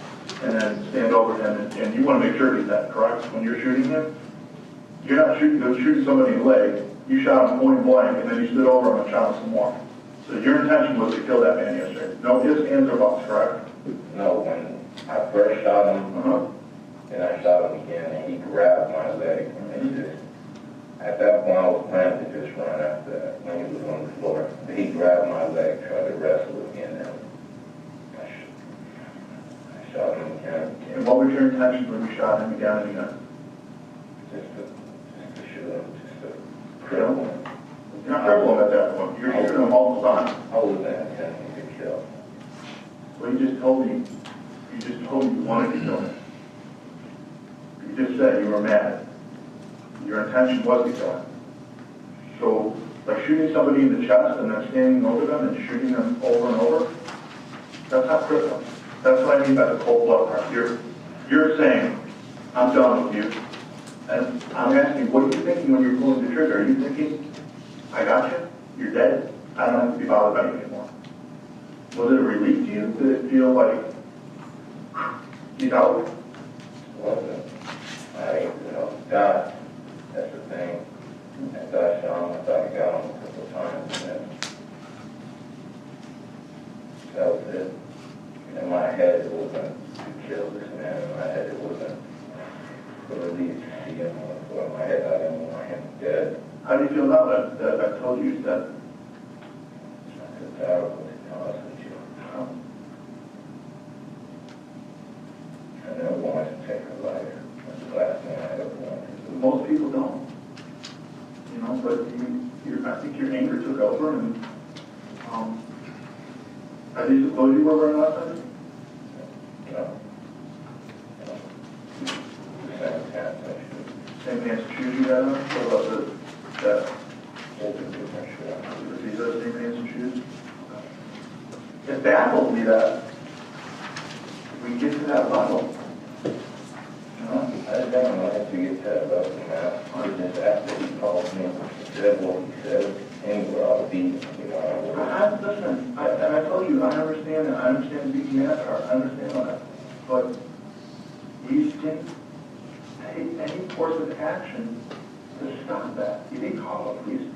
and then stand over him, and you want to make sure he's dead, correct? When you're shooting him, you're not shooting somebody in the leg. You shot him point blank, and then you stood over him and shot him some more. So your intention was to kill that man yesterday. No ifs, ands, or buts, correct? No, when I first shot him, and I shot him again, and he grabbed my leg, and he just, at that point I was planning to just run after that when he was on the floor. But he grabbed my leg, tried to wrestle with me, and then I shot him again. And what was your intention when you shot him again and again? Just to shoot him, just to cripple him. You're not cripple him at that point. You're shooting him all the time. I wasn't intending to kill him. Well, you just told me you wanted to kill him. You just said you were mad. Your intention was to kill him. So, by shooting somebody in the chest and then standing over them and shooting them over and over, that's not crippling. That's what I mean by the cold blood part. You're saying, I'm done with you. And I'm asking, what are you thinking when you're pulling the trigger? Are you thinking, I got you, you're dead, I don't have to be bothered by you anymore? Was it a relief to you? Did it feel like he's out? Wasn't. God, that's the thing. As I shot him, I thought I got him a couple of times, and then that was it. In my head, it wasn't to kill this man. In my head, it wasn't for relief to see him on the floor. In my head, I didn't want him dead. How do you feel now that I told you that? I feel terrible, to be honest with you. I never wanted to take her life. That's the last thing I ever wanted to do. Most people don't. You know, but I think your anger took over, and are these the clothes you were wearing last night? No. Same pants and shoes. Same pants and shoes you had on? What about that? Those are different shoes. These are the same pants and shoes? It baffles me that we get to that level. You know? I didn't want to get to that level, man. I just after he called me, said what he said, anywhere I'll be, you know. Listen, and I told you, I understand being mad, I understand all that. But you didn't take any course of action to stop that. You didn't call the police.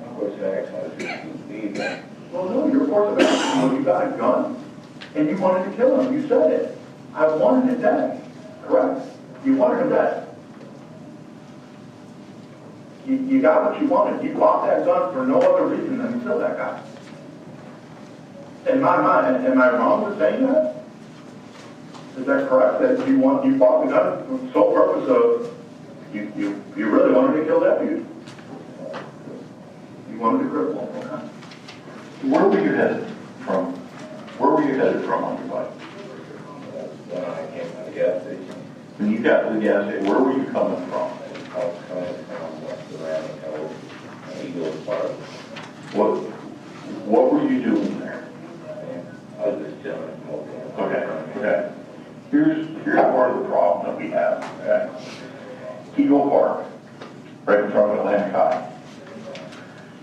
Of course, I was just leaving. Well, no, your course of action was you got a gun and you wanted to kill him. You said it. I wanted him dead. Correct. You wanted him dead. You got what you wanted. You bought that gun for no other reason than to kill that guy. In my mind, am I wrong with saying that? Is that correct? That you bought the gun for the sole purpose of you really wanted to kill that dude? You wanted to cripple him. Okay. Where were you headed from? Where were you headed from on your bike? When I came to the gas station, When you got to the gas station, where were you coming from? I was coming from West Atlantic, I was in Eagle Park. What were you doing there? I was just chilling, smoking. Okay. Here's part of the problem that we have. Okay. Eagle Park, right in front of Atlantic High.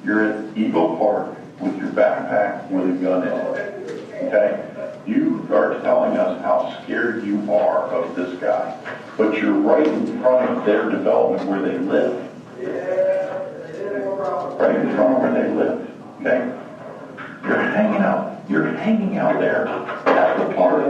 You're at Eagle Park with your backpack with a gun in it. Okay? You are telling us how scared you are of this guy, but you're right in front of their development where they live. Right in front of where they live. Okay? You're hanging out there at the park.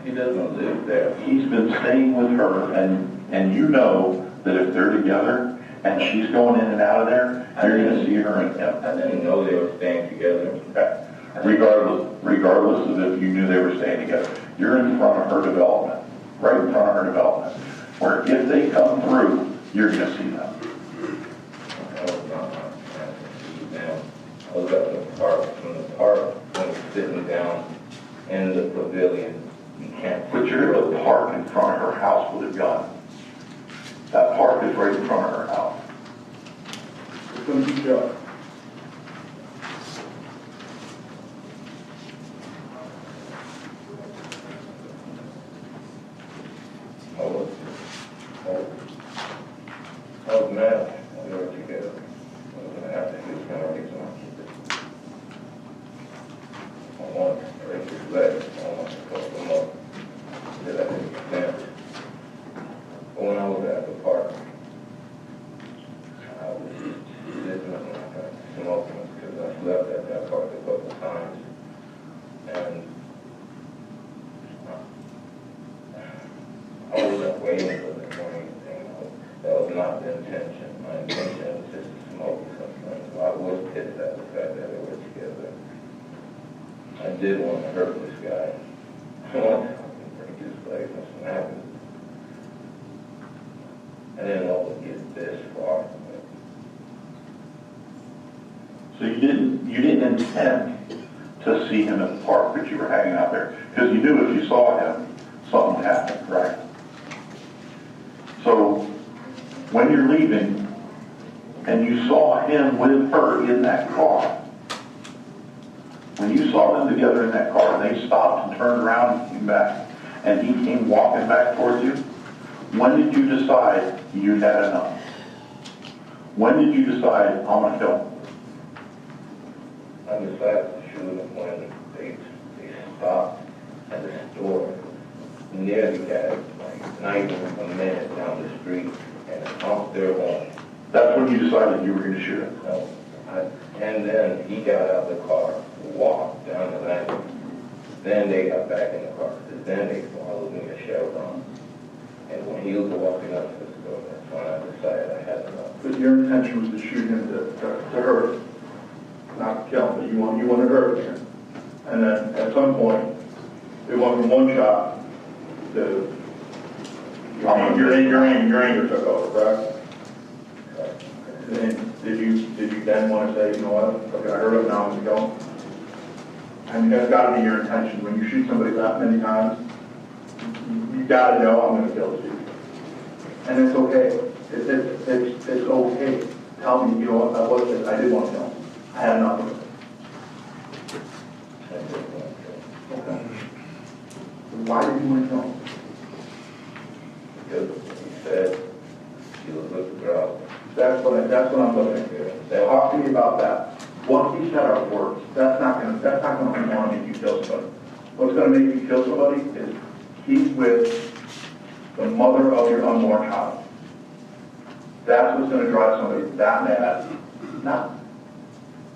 He doesn't live there. He's been staying with her, and you know that if they're together and she's going in and out of there, you're going to see her and him. I didn't know they were staying together. Okay. Regardless of if you knew they were staying together, you're in front of her development, right in front of her development, where if they come through, you're going to see them. I was at the park. From the park, when he's sitting down in the pavilion, you can't. But you're at the park in front of her house with a gun. That park is right in front of her house. It's going to be shot. I was mad. We were together. I was going to have to do some reason. I wanted to break his legs. I wanted to fuck him up. Did I didn't stand. But when I was at the park, I was listening and smoking because I slept at that park a couple of times. And I wasn't waiting for the morning thing. That was not the intention. My intention was just to smoke something. So I was pissed at the fact that they were together. I did want to hurt this guy. I wanted to break his legs and snap it. I didn't know it would get this far. So you didn't intend to see him at the park, but you were hanging out there because you knew if you saw him, something would happen, right? So when you're leaving and you saw him with her in that car, when you saw them together in that car and they stopped and turned around and came back, and he came walking back towards you, when did you decide you'd had enough? When did you decide, I'm going to kill him? I decided to shoot him when they stopped at the store near the gas, like not even a minute down the street, and honked their horn. That's when you decided you were going to shoot him. So and then he got out of the car, walked down the lane. Then they got back in the car. Then they followed me to Chevron. And when he was walking up to the store, that's when I decided I had enough. But your intention was to shoot him to hurt, not to kill him, but you wanted to hurt him. And then at some point, it went from one shot to your anger took over, correct? And then did you then want to say, you know what, okay, I hurt him, now I'm going to kill him? And that's got to be your intention. When you shoot somebody that many times, you got to know I'm going to kill this dude. And it's okay. It's okay. Tell me, you know what, that was it. I did want to kill him. I had enough of it. Okay. Why did you want to kill him? Because he said he was with the girl. That's what I'm looking at. Talk to me about that. What he said are words. That's not going to want to make you kill somebody. What's going to make you kill somebody is he's with the mother of your unborn child. That's what's going to drive somebody that mad.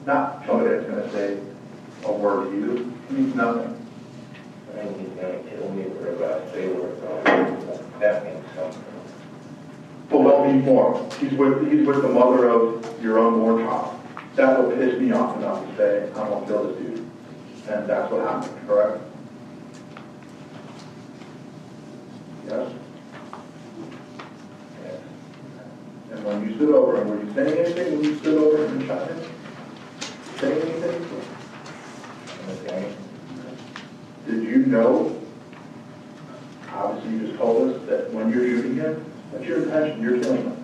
Not somebody that's going to say a word to you. It means nothing. And he's going to kill me wherever I say where that means something. Well, let me inform. He's with the mother of your unborn child. That will piss me off enough to say, I'm going to kill this dude. And that's what happened, correct? Yes? Yes. And when you stood over him, were you saying anything when you stood over him and shot him? Saying anything? Okay. Did you know, obviously you just told us that when you're shooting him, that's your intention, you're killing him.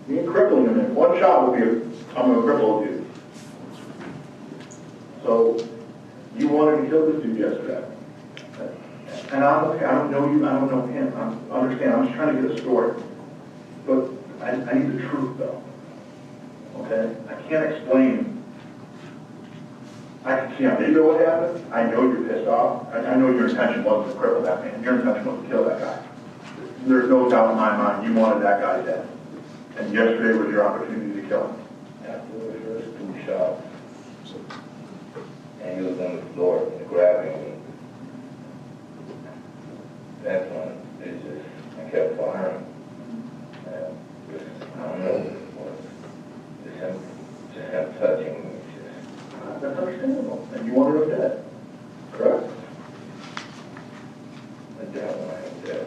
You ain't crippling him. One shot would be, I'm going to cripple a dude. So, you wanted to kill this dude yesterday. And I'm okay, I don't know you, I don't know him. I understand, I'm just trying to get a story. But I need the truth, though. Okay? I can't explain I can see on video what happened. I know you're pissed off. I know your intention wasn't to cripple that man. Your intention was to kill that guy. There's no doubt in my mind you wanted that guy dead. And yesterday was your opportunity to kill him. After the first 2 shots, and he was on the floor grabbing me, that's when I kept firing. And I don't know what it was. Just him touching me. That's understandable. And you wanted him dead. Correct? I don't want him dead.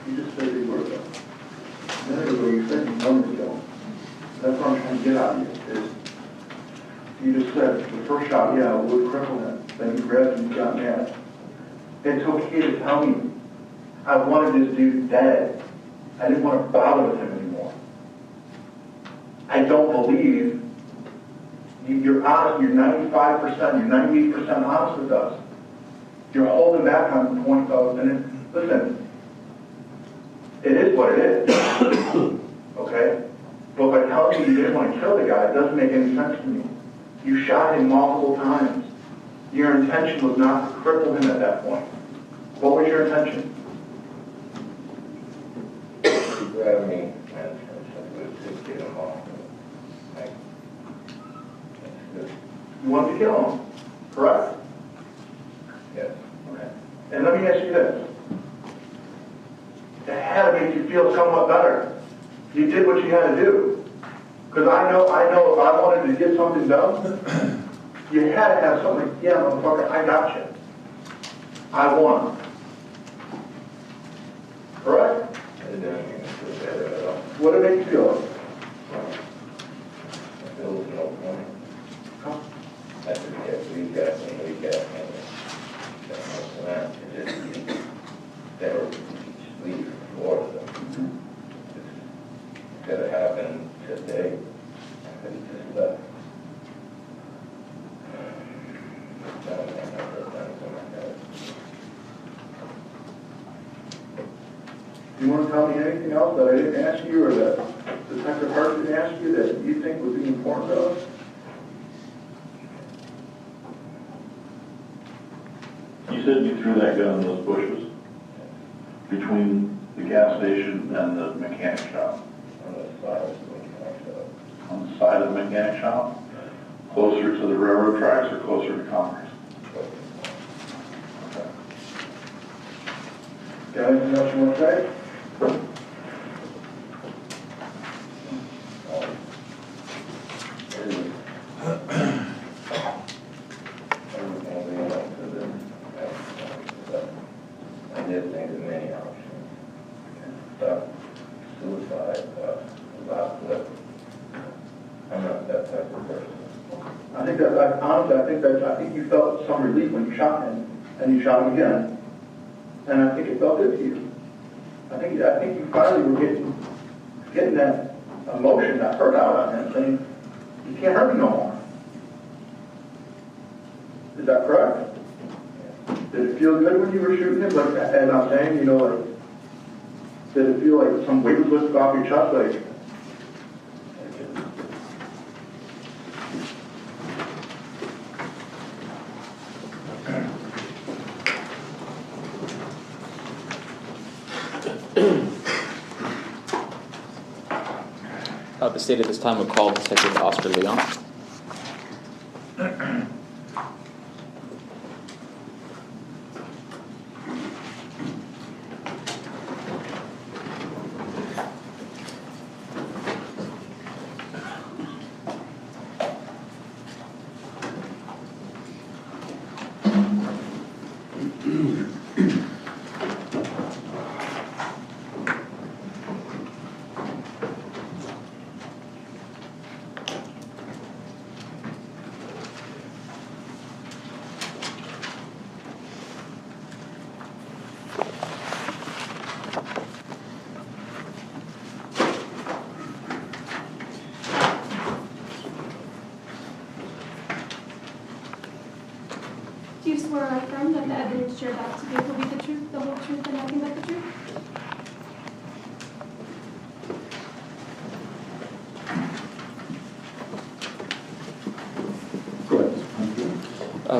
You just said they were though. A minute ago you said you wanted to kill him. That's what I'm trying to get out of you. Is you just said the first shot, yeah, would cripple him. Then you grabbed and you got mad. It's okay to tell me I wanted this dude dead. I didn't want to bother with him anymore. I don't believe you're honest. You're 95%. You're 98% honest with us. You're holding back on the point of, and listen, it is what it is. Okay? But by telling me you didn't want to kill the guy, it doesn't make any sense to me. You shot him multiple times. Your intention was not to cripple him at that point. What was your intention? He grabbed me and to get him off. You wanted to kill him, correct? Yes. Okay. And let me ask you this. It had to make you feel somewhat better. You did what you had to do. Because I know if I wanted to get something done, you had to have something like, yeah, motherfucker, I got you. I won. Correct? It didn't even feel better at all. What did it make you feel like? There was no point. Huh? I just kept recapping. They were leaving Florida. It could have happened today. I could have just left. Do you want to tell me anything else that I didn't ask you or that Detective Hart didn't ask you that you think would be important to us? You said you threw that gun in those bushes between the gas station and the mechanic shop. On the side of the mechanic shop. On the side of the mechanic shop? Closer to the railroad tracks or closer to Commerce? Okay. Got anything else you want to say? I did think of many options. Suicide, last flip. I'm not that type of person. I think you felt some relief when you shot him, and you shot him again. And I think it felt good to you. I think you finally were getting that emotion, that hurt out on him, saying, you can't hurt me no more. Is that correct? Did it feel good when you were shooting him? Like, as I'm saying, like, did it feel like some weight was lifted off your chest? Like, The state at this time would call Detective Oscar Leon. Do you swear or affirm that the evidence you're about to give will be the truth, the whole truth, and nothing but the truth?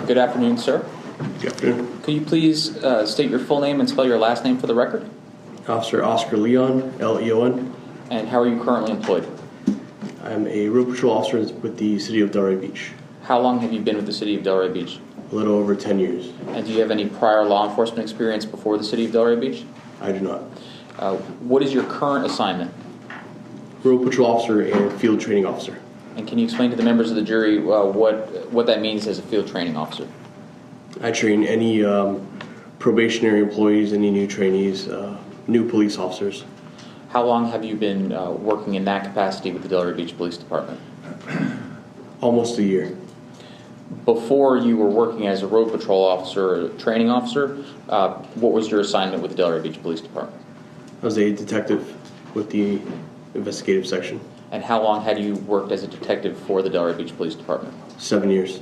Good afternoon, sir. Good afternoon. Could you please state your full name and spell your last name for the record? Officer Oscar Leon, Leon. And how are you currently employed? I'm a road patrol officer with the City of Delray Beach. How long have you been with the City of Delray Beach? A little over 10 years. And do you have any prior law enforcement experience before the City of Delray Beach? I do not. What is your current assignment? Road patrol officer and field training officer. And can you explain to the members of the jury what that means as a field training officer? I train any probationary employees, any new trainees, new police officers. How long have you been working in that capacity with the Delray Beach Police Department? Almost a year. Before you were working as a road patrol officer or training officer, what was your assignment with the Delray Beach Police Department? I was a detective with the investigative section. And how long had you worked as a detective for the Delray Beach Police Department? 7 years.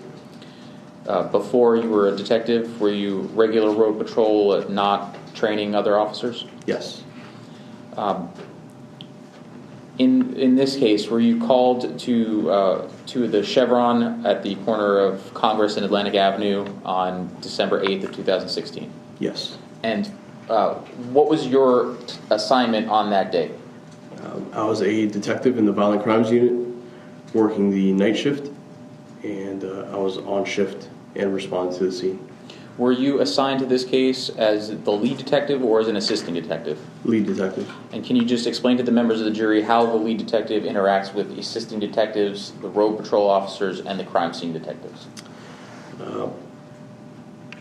Before you were a detective, were you regular road patrol, not training other officers? Yes. In this case, were you called to the Chevron at the corner of Congress and Atlantic Avenue on December 8th of 2016? Yes. And what was your assignment on that day? I was a detective in the violent crimes unit, working the night shift, and I was on shift and responded to the scene. Were you assigned to this case as the lead detective or as an assisting detective? Lead detective. And can you just explain to the members of the jury how the lead detective interacts with the assisting detectives, the road patrol officers, and the crime scene detectives?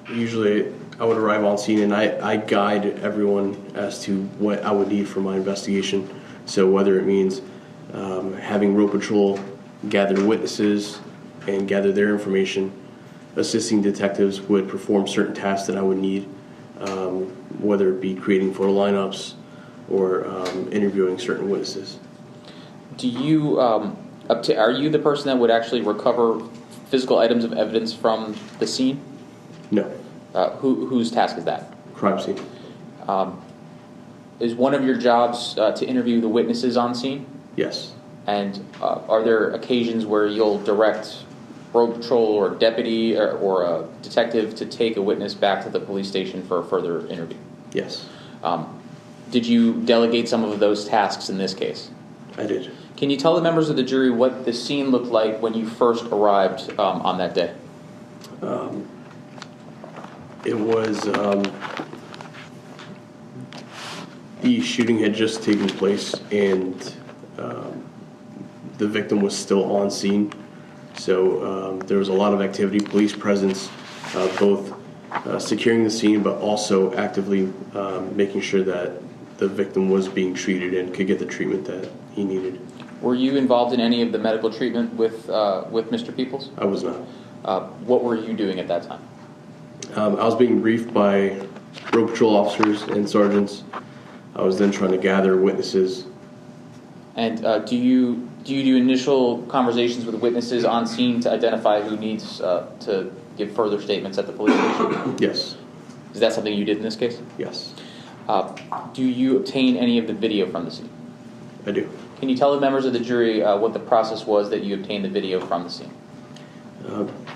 Usually I would arrive on scene and I guide everyone as to what I would need for my investigation. So whether it means having road patrol gather witnesses and gather their information, assisting detectives would perform certain tasks that I would need, whether it be creating photo lineups or interviewing certain witnesses. Do you are you the person that would actually recover physical items of evidence from the scene? No. Whose task is that? Crime scene. Is one of your jobs to interview the witnesses on scene? Yes. And are there occasions where you'll direct road patrol or deputy or a detective to take a witness back to the police station for a further interview? Yes. Did you delegate some of those tasks in this case? I did. Can you tell the members of the jury what the scene looked like when you first arrived on that day? It was the shooting had just taken place and the victim was still on scene. So there was a lot of activity, police presence, both securing the scene but also actively making sure that the victim was being treated and could get the treatment that he needed. Were you involved in any of the medical treatment with Mr. Peoples? I was not. What were you doing at that time? I was being briefed by road patrol officers and sergeants. I was then trying to gather witnesses. And do you do initial conversations with witnesses on scene to identify who needs to give further statements at the police station? Yes. Is that something you did in this case? Yes. Do you obtain any of the video from the scene? I do. Can you tell the members of the jury what the process was that you obtained the video from the scene?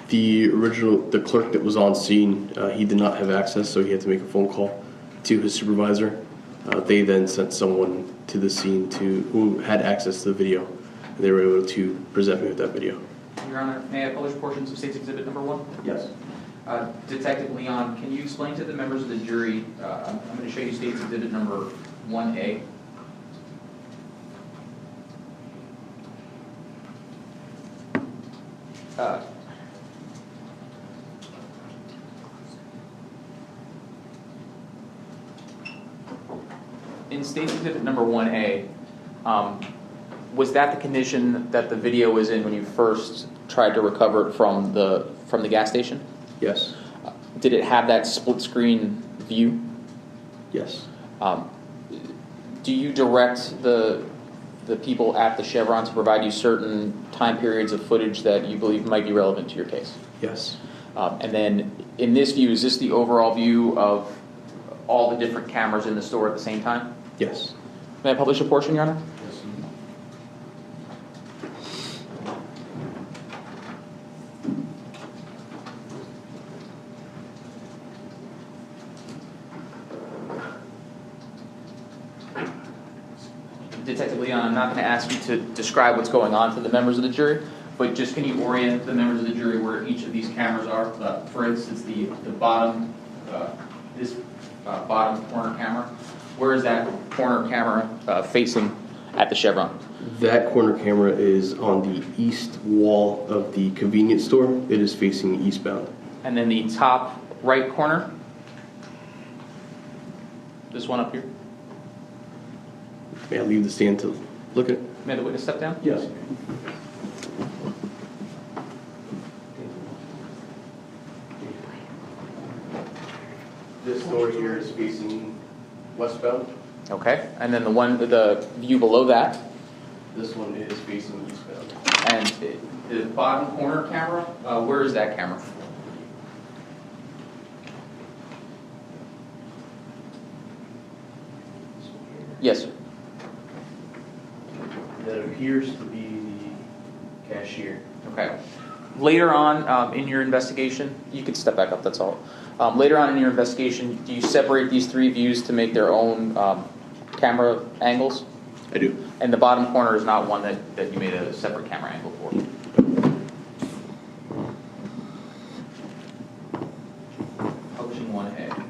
The clerk that was on scene, he did not have access, so he had to make a phone call to his supervisor. They then sent someone to the scene who had access to the video, and they were able to present me with that video. Your Honor, may I publish portions of State's Exhibit Number 1? Yes. Detective Leon, can you explain to the members of the jury, I'm going to show you State's Exhibit Number 1A. In State's Exhibit Number 1A, was that the condition that the video was in when you first tried to recover it from the gas station? Yes. Did it have that split screen view? Yes. Do you direct the people at the Chevron to provide you certain time periods of footage that you believe might be relevant to your case? Yes. And then in this view, is this the overall view of all the different cameras in the store at the same time? Yes. May I publish a portion, Your Honor? Yes. not going to ask you to describe what's going on to the members of the jury, but just can you orient the members of the jury where each of these cameras are? For instance, the bottom, bottom corner camera. Where is that corner camera facing at the Chevron? That corner camera is on the east wall of the convenience store. It is facing eastbound. And then the top right corner? This one up here? May I leave the stand to look at it? May the witness step down? Yes. This door here is facing westbound. Okay. And then the view below that? This one is facing eastbound. And the bottom corner camera, where is that camera? Yes, sir. That appears to be the cashier. Okay. Later on in your investigation, you could step back up, that's all. Later on in your investigation, do you separate these three views to make their own camera angles? I do. And the bottom corner is not one that you made a separate camera angle for? Publishing 1A.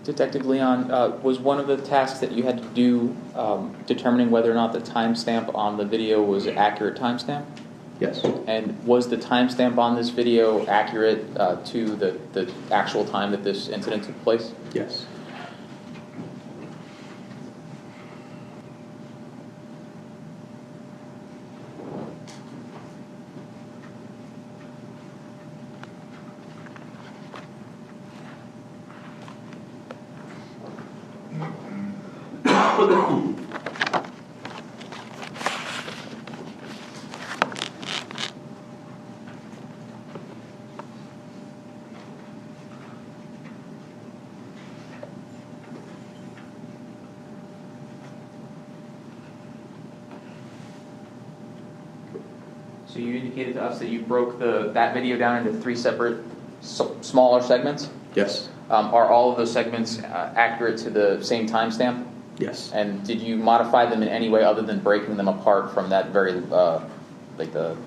Detective Leon, was one of the tasks that you had to do determining whether or not the timestamp on the video was an accurate timestamp? Yes. And was the timestamp on this video accurate to the actual time that this incident took place? Yes. So you indicated to us that you broke that video down into three separate smaller segments? Yes. Are all of those segments accurate to the same timestamp? Yes. And did you modify them in any way other than breaking them apart from that very, like the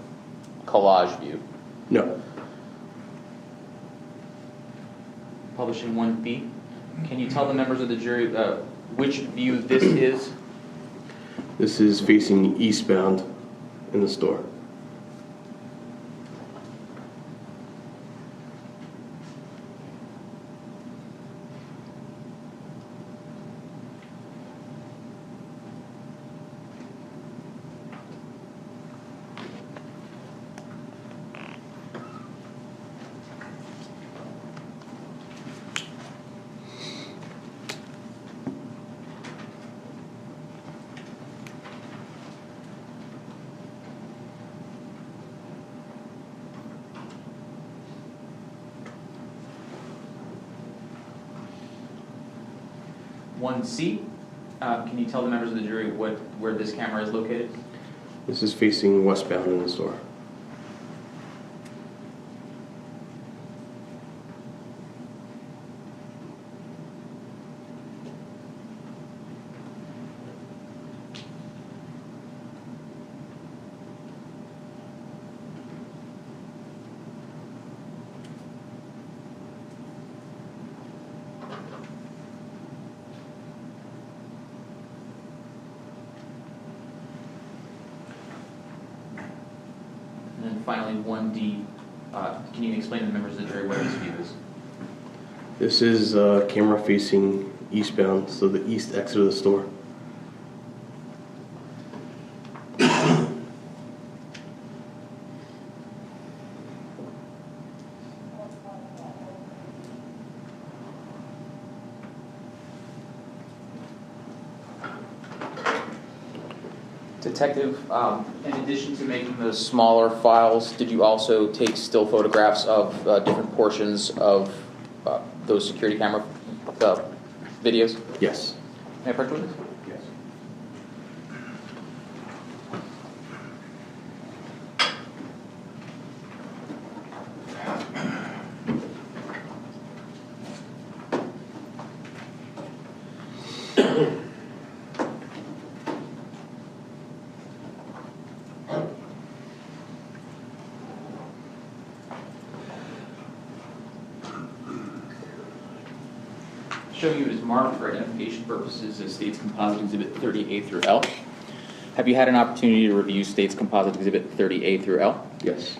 collage view? No. Publishing 1B. Can you tell the members of the jury which view this is? This is facing eastbound in the store. One C. Can you tell the members of the jury where this camera is located? This is facing westbound in the store. finally, 1D, can you explain to the members of the jury what this view is? This is camera facing eastbound, so the east exit of the store. Detective, in addition to making those smaller files, did you also take still photographs of different portions of those security camera videos? Yes. May I approach with this? Yes. Showing you it is marked for identification purposes as State's Composite Exhibit 30A through L. Have you had an opportunity to review State's Composite Exhibit 30A through L? Yes.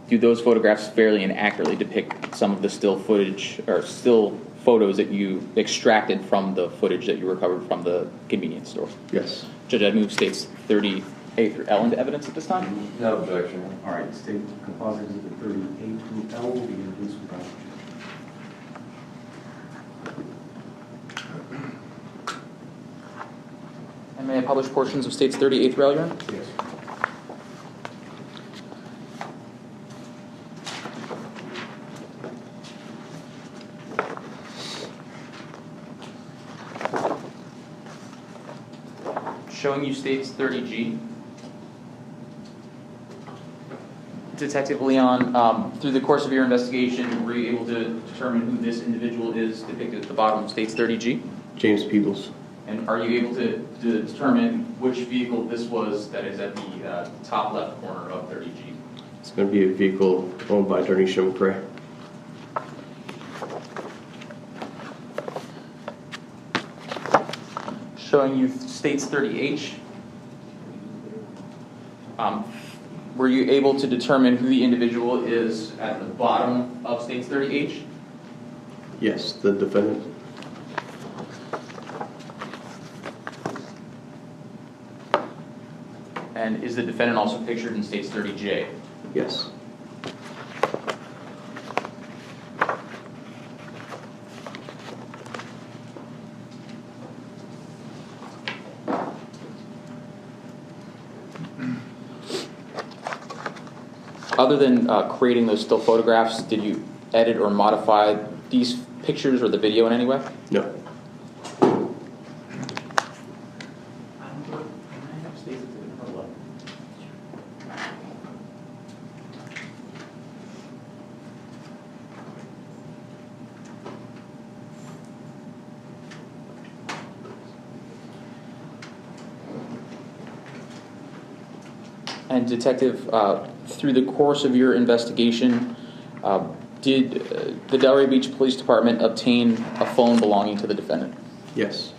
Do those photographs fairly and accurately depict some of the still footage or still photos that you extracted from the footage that you recovered from the convenience store? Yes. Judge, I'd move States 30A through L into evidence at this time. No objection. All right, State Composite Exhibit 38 through L will be introduced without objection. And may I publish portions of States 38 through L, Your Honor? Yes. Showing you States 30G. Detective Leon, through the course of your investigation, were you able to determine who this individual is depicted at the bottom of States 30G? James Peebles. And are you able to determine which vehicle this was that is at the top left corner of 30G? It's going to be a vehicle owned by Darnisha McCray. Showing you States 30H. Were you able to determine who the individual is at the bottom of States 30H? Yes, the defendant. And is the defendant also pictured in States 30J? Yes. Other than creating those still photographs, did you edit or modify these pictures or the video in any way? No. And Detective, through the course of your investigation, did the Delray Beach Police Department obtain a phone belonging to the defendant? Yes.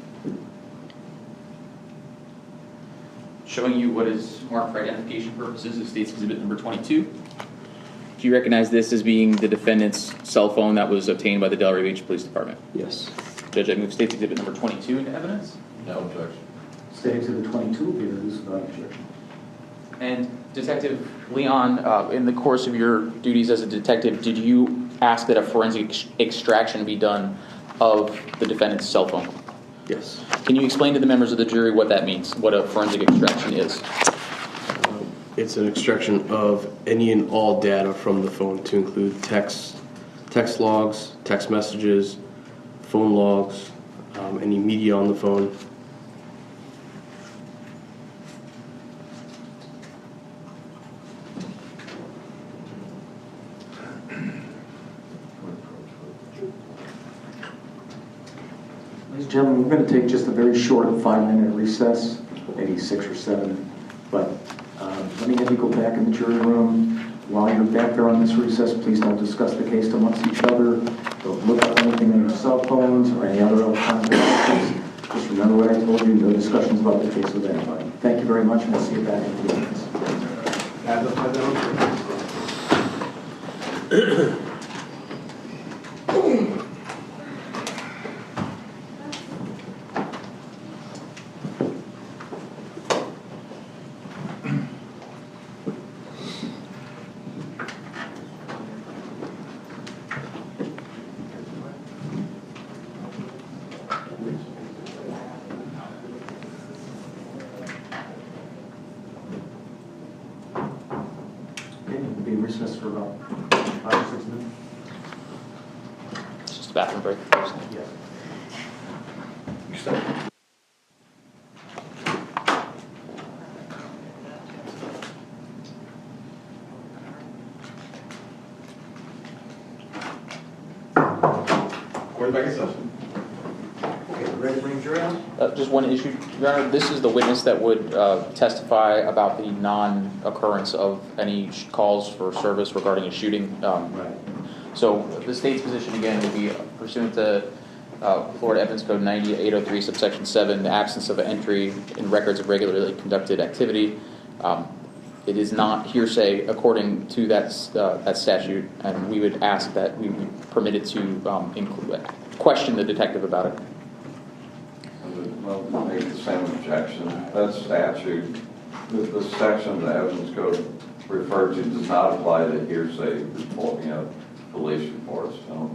Showing you what is marked for identification purposes as State's Exhibit number 22. Do you recognize this as being the defendant's cell phone that was obtained by the Delray Beach Police Department? Yes. Judge, I move State's Exhibit number 22 into evidence. No objection. State Exhibit 22 will be introduced without objection. And Detective Leon, in the course of your duties as a detective, did you ask that a forensic extraction be done of the defendant's cell phone? Yes. Can you explain to the members of the jury what that means, what a forensic extraction is? It's an extraction of any and all data from the phone to include text logs, text messages, phone logs, any media on the phone. Ladies and gentlemen, we're going to take just a very short 5-minute recess, maybe 6 or 7. But let me have you go back in the jury room. While you're back there on this recess, please don't discuss the case amongst each other. Don't look up anything on your cell phones or any other electronic devices. Just remember what I told you, no discussions about the case with anybody. Thank you very much, and we'll see you back in 2 minutes. Okay, we'll be recessed for about 5 or 6 minutes. It's just a bathroom break. Yes. Court back in session. Okay, ready to bring jury on? Just one issue, Your Honor. This is the witness that would testify about the non-occurrence of any calls for service regarding a shooting. Right. So the state's position again would be pursuant to Florida Evidence Code 9803 subsection 7, the absence of entry in records of regularly conducted activity. It is not hearsay according to that statute, and we would ask that we be permitted to question the detective about it. Well, make the same objection. That statute, the section of the Evidence Code referred to does not apply to hearsay reporting of police reports. So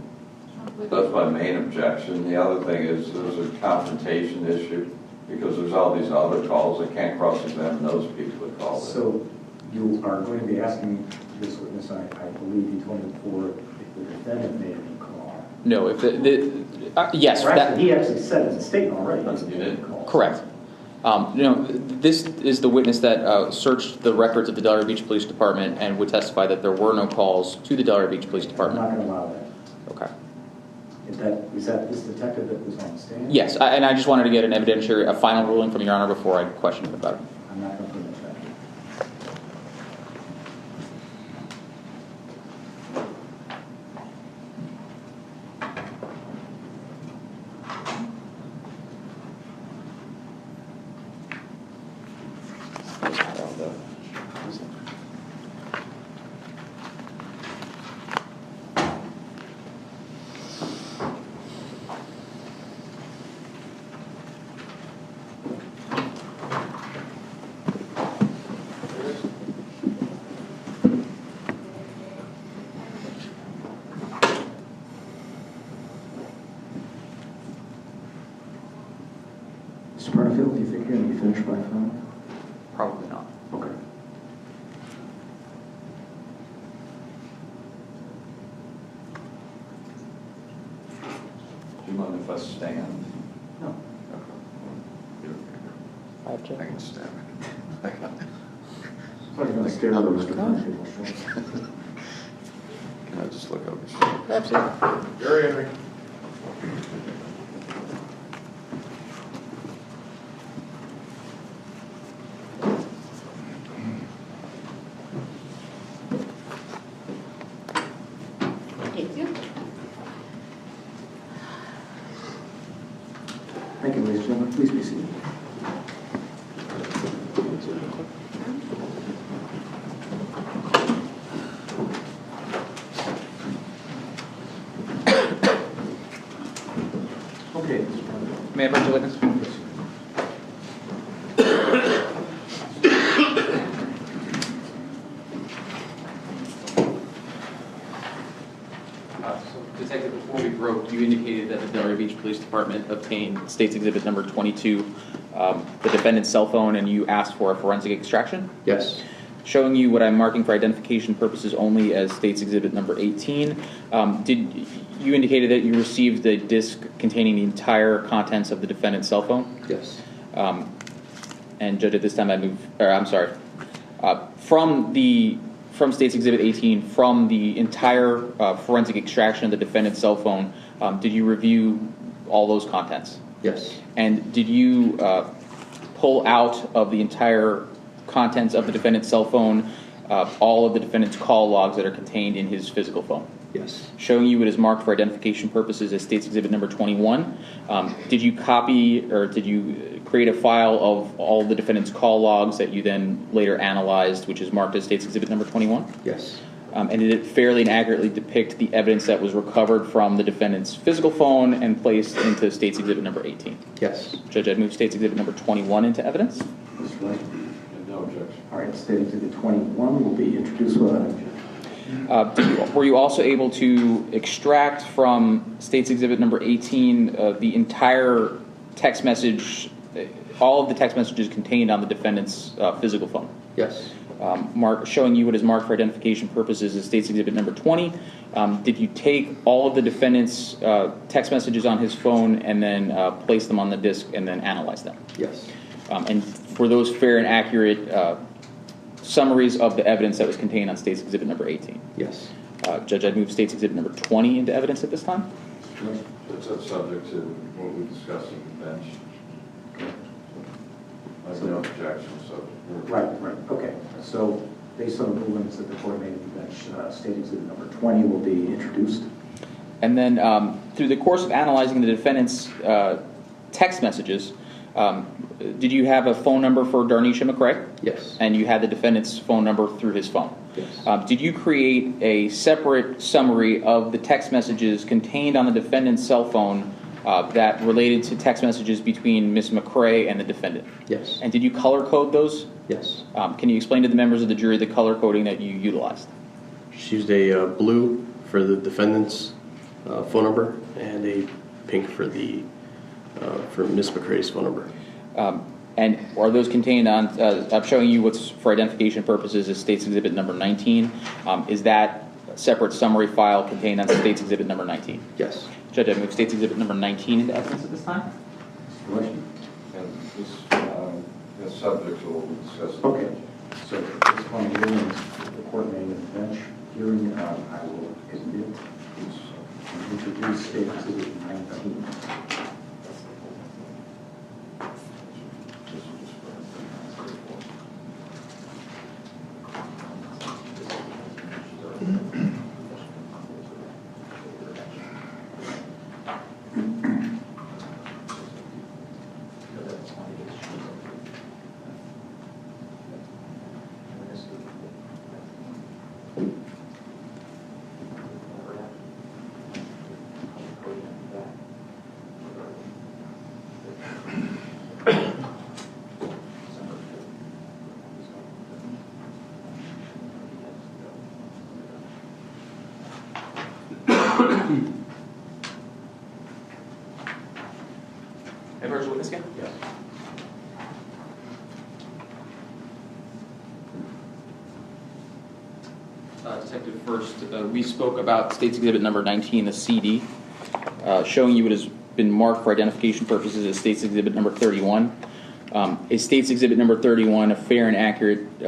that's my main objection. The other thing is there's a confrontation issue because there's all these other calls. I can't cross-examine those people that called. So you are going to be asking this witness, I believe you told me before, if the defendant made any call. No, if yes, He actually said in the statement already. You did? Call. correct. This is the witness that searched the records of the Delaware Beach Police Department and would testify that there were no calls to the Delaware Beach Police I'm Department. not going to allow that. Okay. Is that this detective that was on the stand? Yes, and I just wanted to get an evidentiary, a final ruling from Your Honor before I question him about it. I'm not going to permit that. Mr. Barterfield, do you think you're going to be finished by 5? Probably not. Okay. Do you mind if I stand? No. I object. I can stab it. I got it. I thought you were going to stare at Mr. Barterfield. Can I just look over your shoulder? Absolutely. Gary Henry. Thank you. Thank you, ladies and gentlemen. Please be seated. Okay, Mr. Barterfield. May I approach the witness? Detective, before we broke, you indicated that the Delaware Beach Police Department obtained State's Exhibit number 22, the defendant's cell phone, and you asked for a forensic extraction? Yes. Showing you what I'm marking for identification purposes only as State's Exhibit number 18. Did you indicated that you received a disc containing the entire contents of the defendant's cell phone? Yes. And Judge, at this time from State's Exhibit 18, from the entire forensic extraction of the defendant's cell phone, did you review all those contents? Yes. And did you pull out of the entire contents of the defendant's cell phone all of the defendant's call logs that are contained in his physical phone? Yes. Showing you it is marked for identification purposes as State's Exhibit number 21. Did you copy or did you create a file of all the defendant's call logs that you then later analyzed, which is marked as State's Exhibit number 21? Yes. And did it fairly and accurately depict the evidence that was recovered from the defendant's physical phone and placed into State's Exhibit number 18? Yes. Judge, I'd move State's Exhibit number 21 into evidence. Mr. White? No objection. All right, State Exhibit 21 will be introduced without objection. Were you also able to extract from State's Exhibit number 18 the entire text message, all of the text messages contained on the defendant's physical phone? Yes. Showing you what is marked for identification purposes is State's Exhibit number 20. Did you take all of the defendant's text messages on his phone and then place them on the disk and then analyze them? Yes. And were those fair and accurate summaries of the evidence that was contained on State's Exhibit number 18? Yes. Judge, I'd move State's Exhibit number 20 into evidence at this time. It's subject to what we discussed in the bench. I have no objection, so. Right. Okay. So based on the rulings that the court made at the bench, State Exhibit number 20 will be introduced. And then through the course of analyzing the defendant's text messages, did you have a phone number for Darnisha McCrae? Yes. And you had the defendant's phone number through his phone? Yes. Did you create a separate summary of the text messages contained on the defendant's cell phone that related to text messages between Ms. McCrae and the defendant? Yes. And did you color code those? Yes. Can you explain to the members of the jury the color coding that you utilized? She used a blue for the defendant's phone number and a pink for the for Ms. McCrae's phone number. And are those contained on, I'm showing you what's for identification purposes is State's Exhibit number 19. Is that a separate summary file contained on State's Exhibit number 19? Yes. Judge, I move State's Exhibit number 19 into evidence at this time. Mr. White? And this is subject to what we discussed. Okay. So based upon the rulings the court made at the bench hearing, I will admit and introduce State Exhibit 19. Everyone's witness again? Yes. Detective, first, we spoke about State's Exhibit number 19, the CD, showing you what has been marked for identification purposes as State's Exhibit number 31. Is State's Exhibit number 31 a fair and accurate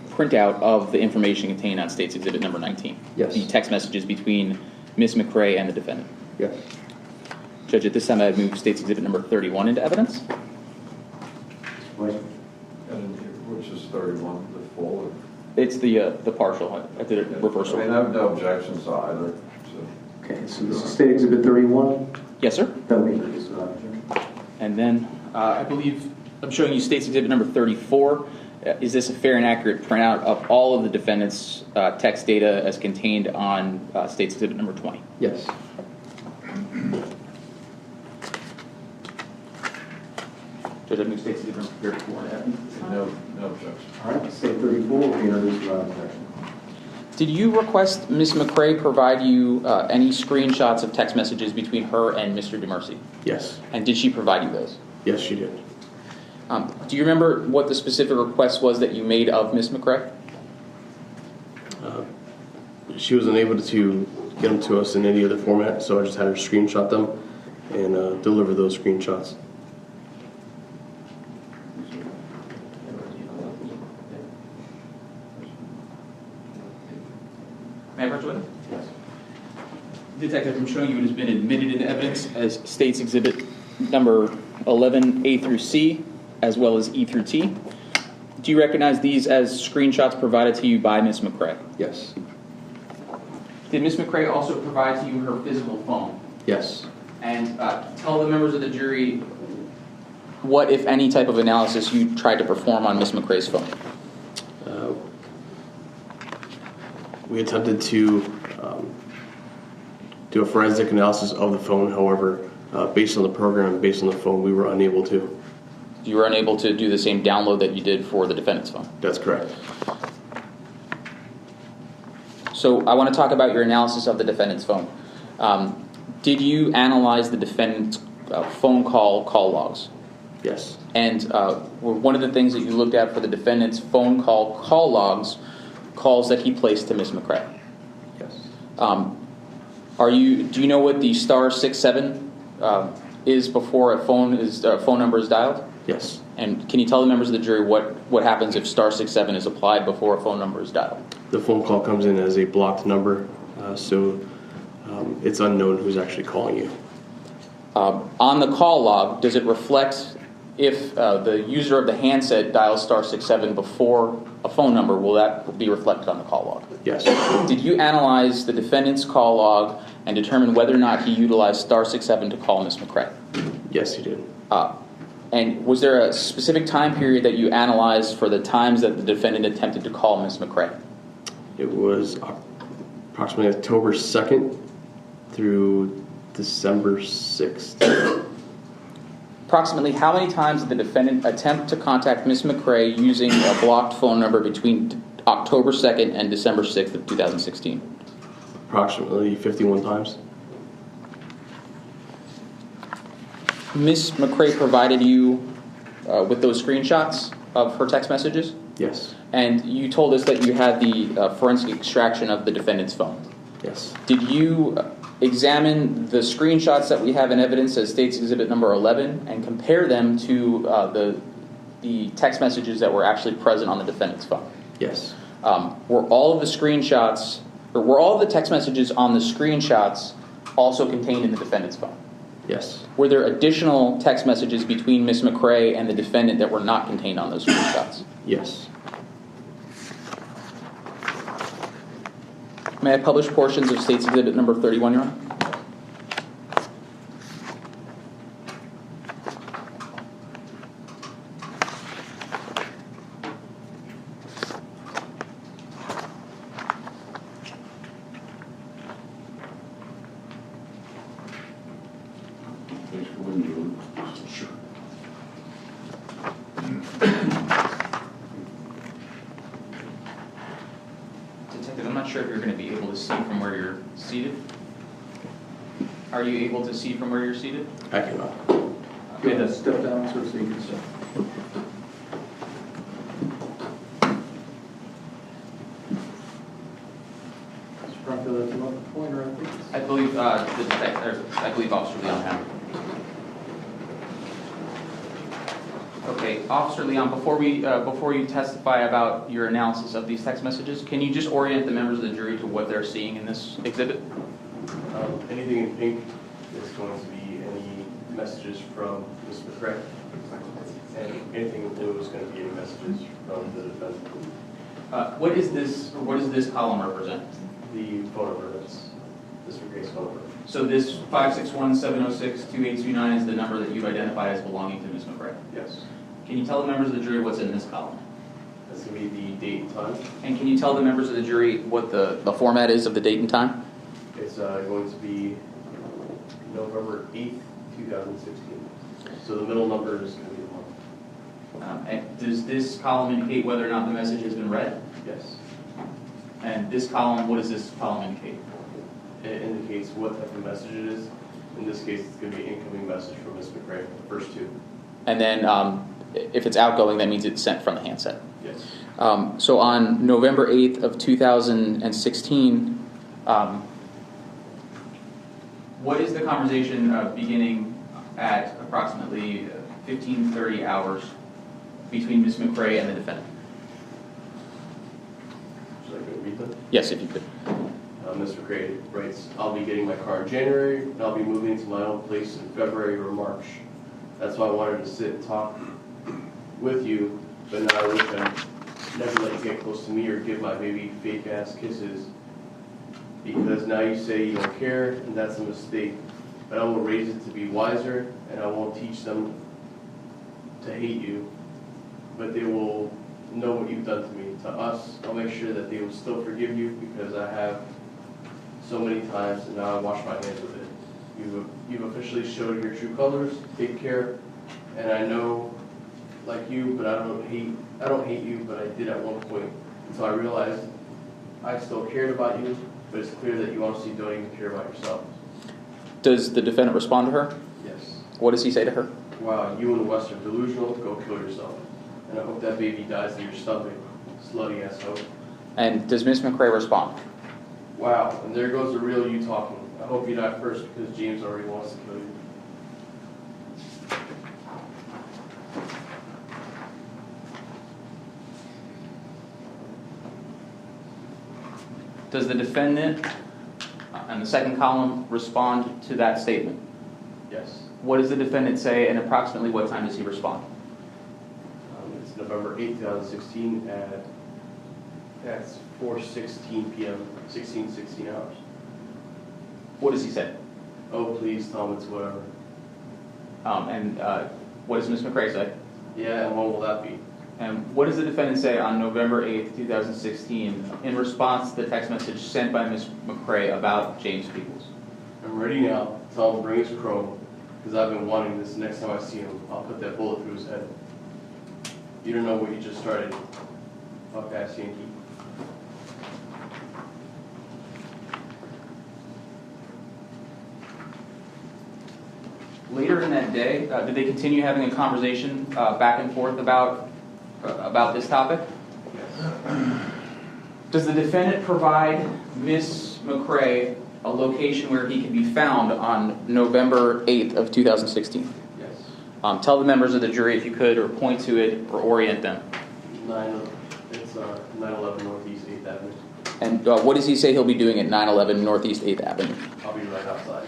printout of the information contained on State's Exhibit number 19? Yes. The text messages between Ms. McCrae and the defendant? Yes. Judge, at this time, I'd move State's Exhibit number 31 into evidence. White? Which is 31, the full. It's the partial. I did a reversal. I mean, I have no objections to either. So. Okay, so this is State Exhibit 31. Yes, sir. That will be introduced without objection. And then I believe I'm showing you State's Exhibit number 34. Is this a fair and accurate printout of all of the defendant's text data as contained on State's Exhibit number 20? Yes. Judge, I move State's Exhibit number 34 into evidence. No objection. All right, State 34 will be introduced without objection. Did you request Ms. McCrae provide you any screenshots of text messages between her and Mr. Dumercy? Yes. And did she provide you those? Yes, she did. Do you remember what the specific request was that you made of Ms. McCrae? She wasn't able to get them to us in any other format, so I just had her screenshot them and deliver those screenshots. May I approach with it? Yes. Detective, I'm showing you it has been admitted into evidence as State's Exhibit number 11, A through C, as well as E through T. Do you recognize these as screenshots provided to you by Ms. McCrae? Yes. Did Ms. McCrae also provide to you her physical phone? Yes. And tell the members of the jury what, if any, type of analysis you tried to perform on Ms. McCrae's phone. We attempted to do a forensic analysis of the phone. However, based on the program, based on the phone, we were unable to. You were unable to do the same download that you did for the defendant's phone. That's correct. So I want to talk about your analysis of the defendant's phone. Did you analyze the defendant's phone call logs? Yes. And one of the things that you looked at for the defendant's phone call logs, calls that he placed to Ms. McCray. Yes. Do you know what the *67 is before a phone number is dialed? Yes. And can you tell the members of the jury what happens if *67 is applied before a phone number is dialed? The phone call comes in as a blocked number, so it's unknown who's actually calling you. On the call log, does it reflect if the user of the handset dials *67 before a phone number? Will that be reflected on the call log? Yes. Did you analyze the defendant's call log and determine whether or not he utilized *67 to call Ms. McCray? Yes, he did. And was there a specific time period that you analyzed for the times that the defendant attempted to call Ms. McCray? It was approximately October 2nd through December 6th. Approximately how many times did the defendant attempt to contact Ms. McCray using a blocked phone number between October 2nd and December 6th of 2016? Approximately 51 times. Ms. McCray provided you with those screenshots of her text messages? Yes. And you told us that you had the forensic extraction of the defendant's phone. Yes. Did you examine the screenshots that we have in evidence as State's Exhibit number 11 and compare them to the text messages that were actually present on the defendant's phone? Yes. Were all of the text messages on the screenshots also contained in the defendant's phone? Yes. Were there additional text messages between Ms. McCray and the defendant that were not contained on those screenshots? Yes. May I publish portions of State's Exhibit number 31, Your Honor? Detective, I'm not sure if you're going to be able to see from where you're seated. Are you able to see from where you're seated? I cannot. Okay, then step down so you can see. Pointer, I think. I believe I believe Officer Leon had it. Okay, Officer Leon, before you testify about your analysis of these text messages, can you just orient the members of the jury to what they're seeing in this exhibit? Anything in pink is going to be any messages from Ms. McCray. And anything in blue is going to be any messages from the defendant. What does this column represent? The phone number, that's Ms. McCray's phone number. So this 561-706-2829 is the number that you've identified as belonging to Ms. McCray? Yes. Can you tell the members of the jury what's in this column? That's going to be the date and time. And can you tell the members of the jury what the format is of the date and time? It's going to be November 8th, 2016. So the middle number is going to be the month. And does this column indicate whether or not the message has been read? Yes. And this column, what does this column indicate? It indicates what type of message it is. In this case, it's going to be an incoming message from Ms. McCray, the first two. And then if it's outgoing, that means it's sent from the handset. Yes. So on November 8th of 2016, what is the conversation beginning at approximately 15:30 hours between Ms. McCray and the defendant? Should I go read them? Yes, if you could. Ms. McCray writes, "I'll be getting my car in January, and I'll be moving to my own place in February or March. That's why I wanted to sit and talk with you, but now I wish I'd never let you get close to me or give my baby fake-ass kisses. Because now you say you don't care, and that's a mistake. But I will raise it to be wiser, and I won't teach them to hate you. But they will know what you've done to me, to us. I'll make sure that they will still forgive you because I have so many times, and now I wash my hands with it. You've officially showed your true colors. Take care. And I know, like you, but I don't hate you, but I did at one point until I realized I still cared about you, but it's clear that you honestly don't even care about yourself. Does the defendant respond to her? Yes. What does he say to her? Wow, you and Wes are delusional. Go kill yourself. And I hope that baby dies in your stomach. Slutty ass hoe. And does Ms. McRae respond? Wow, and there goes the real you talking. I hope you die first because James already wants to kill you. Does the defendant, on the second column, respond to that statement? Yes. What does the defendant say, and approximately what time does he respond? It's November 8th, 2016 at 4:16 p.m., 16 hours. What does he say? Oh, please tell him it's whatever. What does Ms. McRae say? Yeah, and when will that be? And what does the defendant say on November 8th, 2016, in response to the text message sent by Ms. McRae about James Peoples? I'm ready now. Tell him to bring his chrome, because I've been wanting this. Next time I see him, I'll put that bullet through his head. You don't know what you just started. Fuck ass Yankee. Later in that day, did they continue having a conversation back and forth about this topic? Yes. Does the defendant provide Ms. McRae a location where he can be found on November 8th of 2016? Yes. Tell the members of the jury, if you could, or point to it, or orient them. It's 911 Northeast 8th Avenue. And what does he say he'll be doing at 911 Northeast 8th Avenue? I'll be right outside.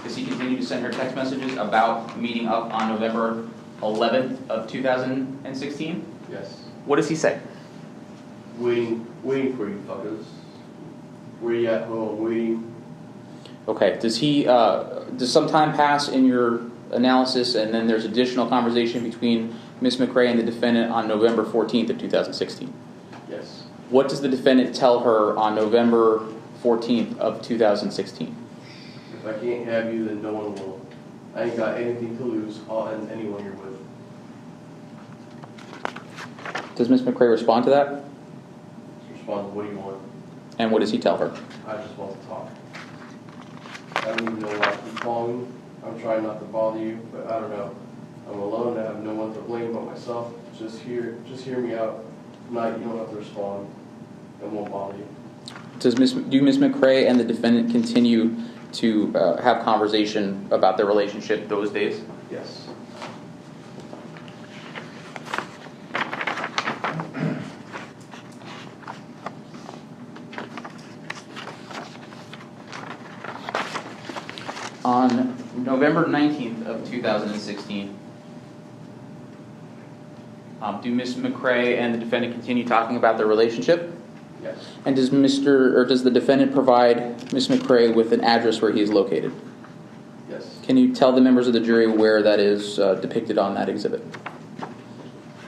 Does he continue to send her text messages about meeting up on November 11th of 2016? Yes. What does he say? Waiting for you fuckers. Where you at home? Waiting. Okay. Does some time pass in your analysis, and then there's additional conversation between Ms. McRae and the defendant on November 14th of 2016? Yes. What does the defendant tell her on November 14th of 2016? If I can't have you, then no one will. I ain't got anything to lose, and anyone you're with. Does Ms. McRae respond to that? Respond, what do you want? And what does he tell her? I just want to talk. I don't even know why I keep calling. I'm trying not to bother you, but I don't know. I'm alone. I have no one to blame but myself. Just hear me out. If not, you don't have to respond. It won't bother you. Do Ms. McRae and the defendant continue to have conversation about their relationship those days? Yes. On November 19th of 2016, do Ms. McRae and the defendant continue talking about their relationship? Yes. And does the defendant provide Ms. McRae with an address where he is located? Yes. Can you tell the members of the jury where that is depicted on that exhibit?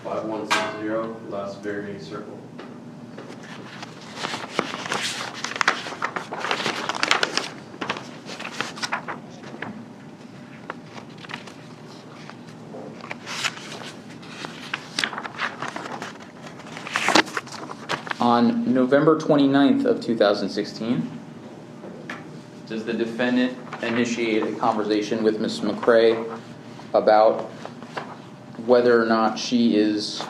5160 Las Verde Circle. On November 29th of 2016, does the defendant initiate a conversation with Ms. McRae about whether or not she is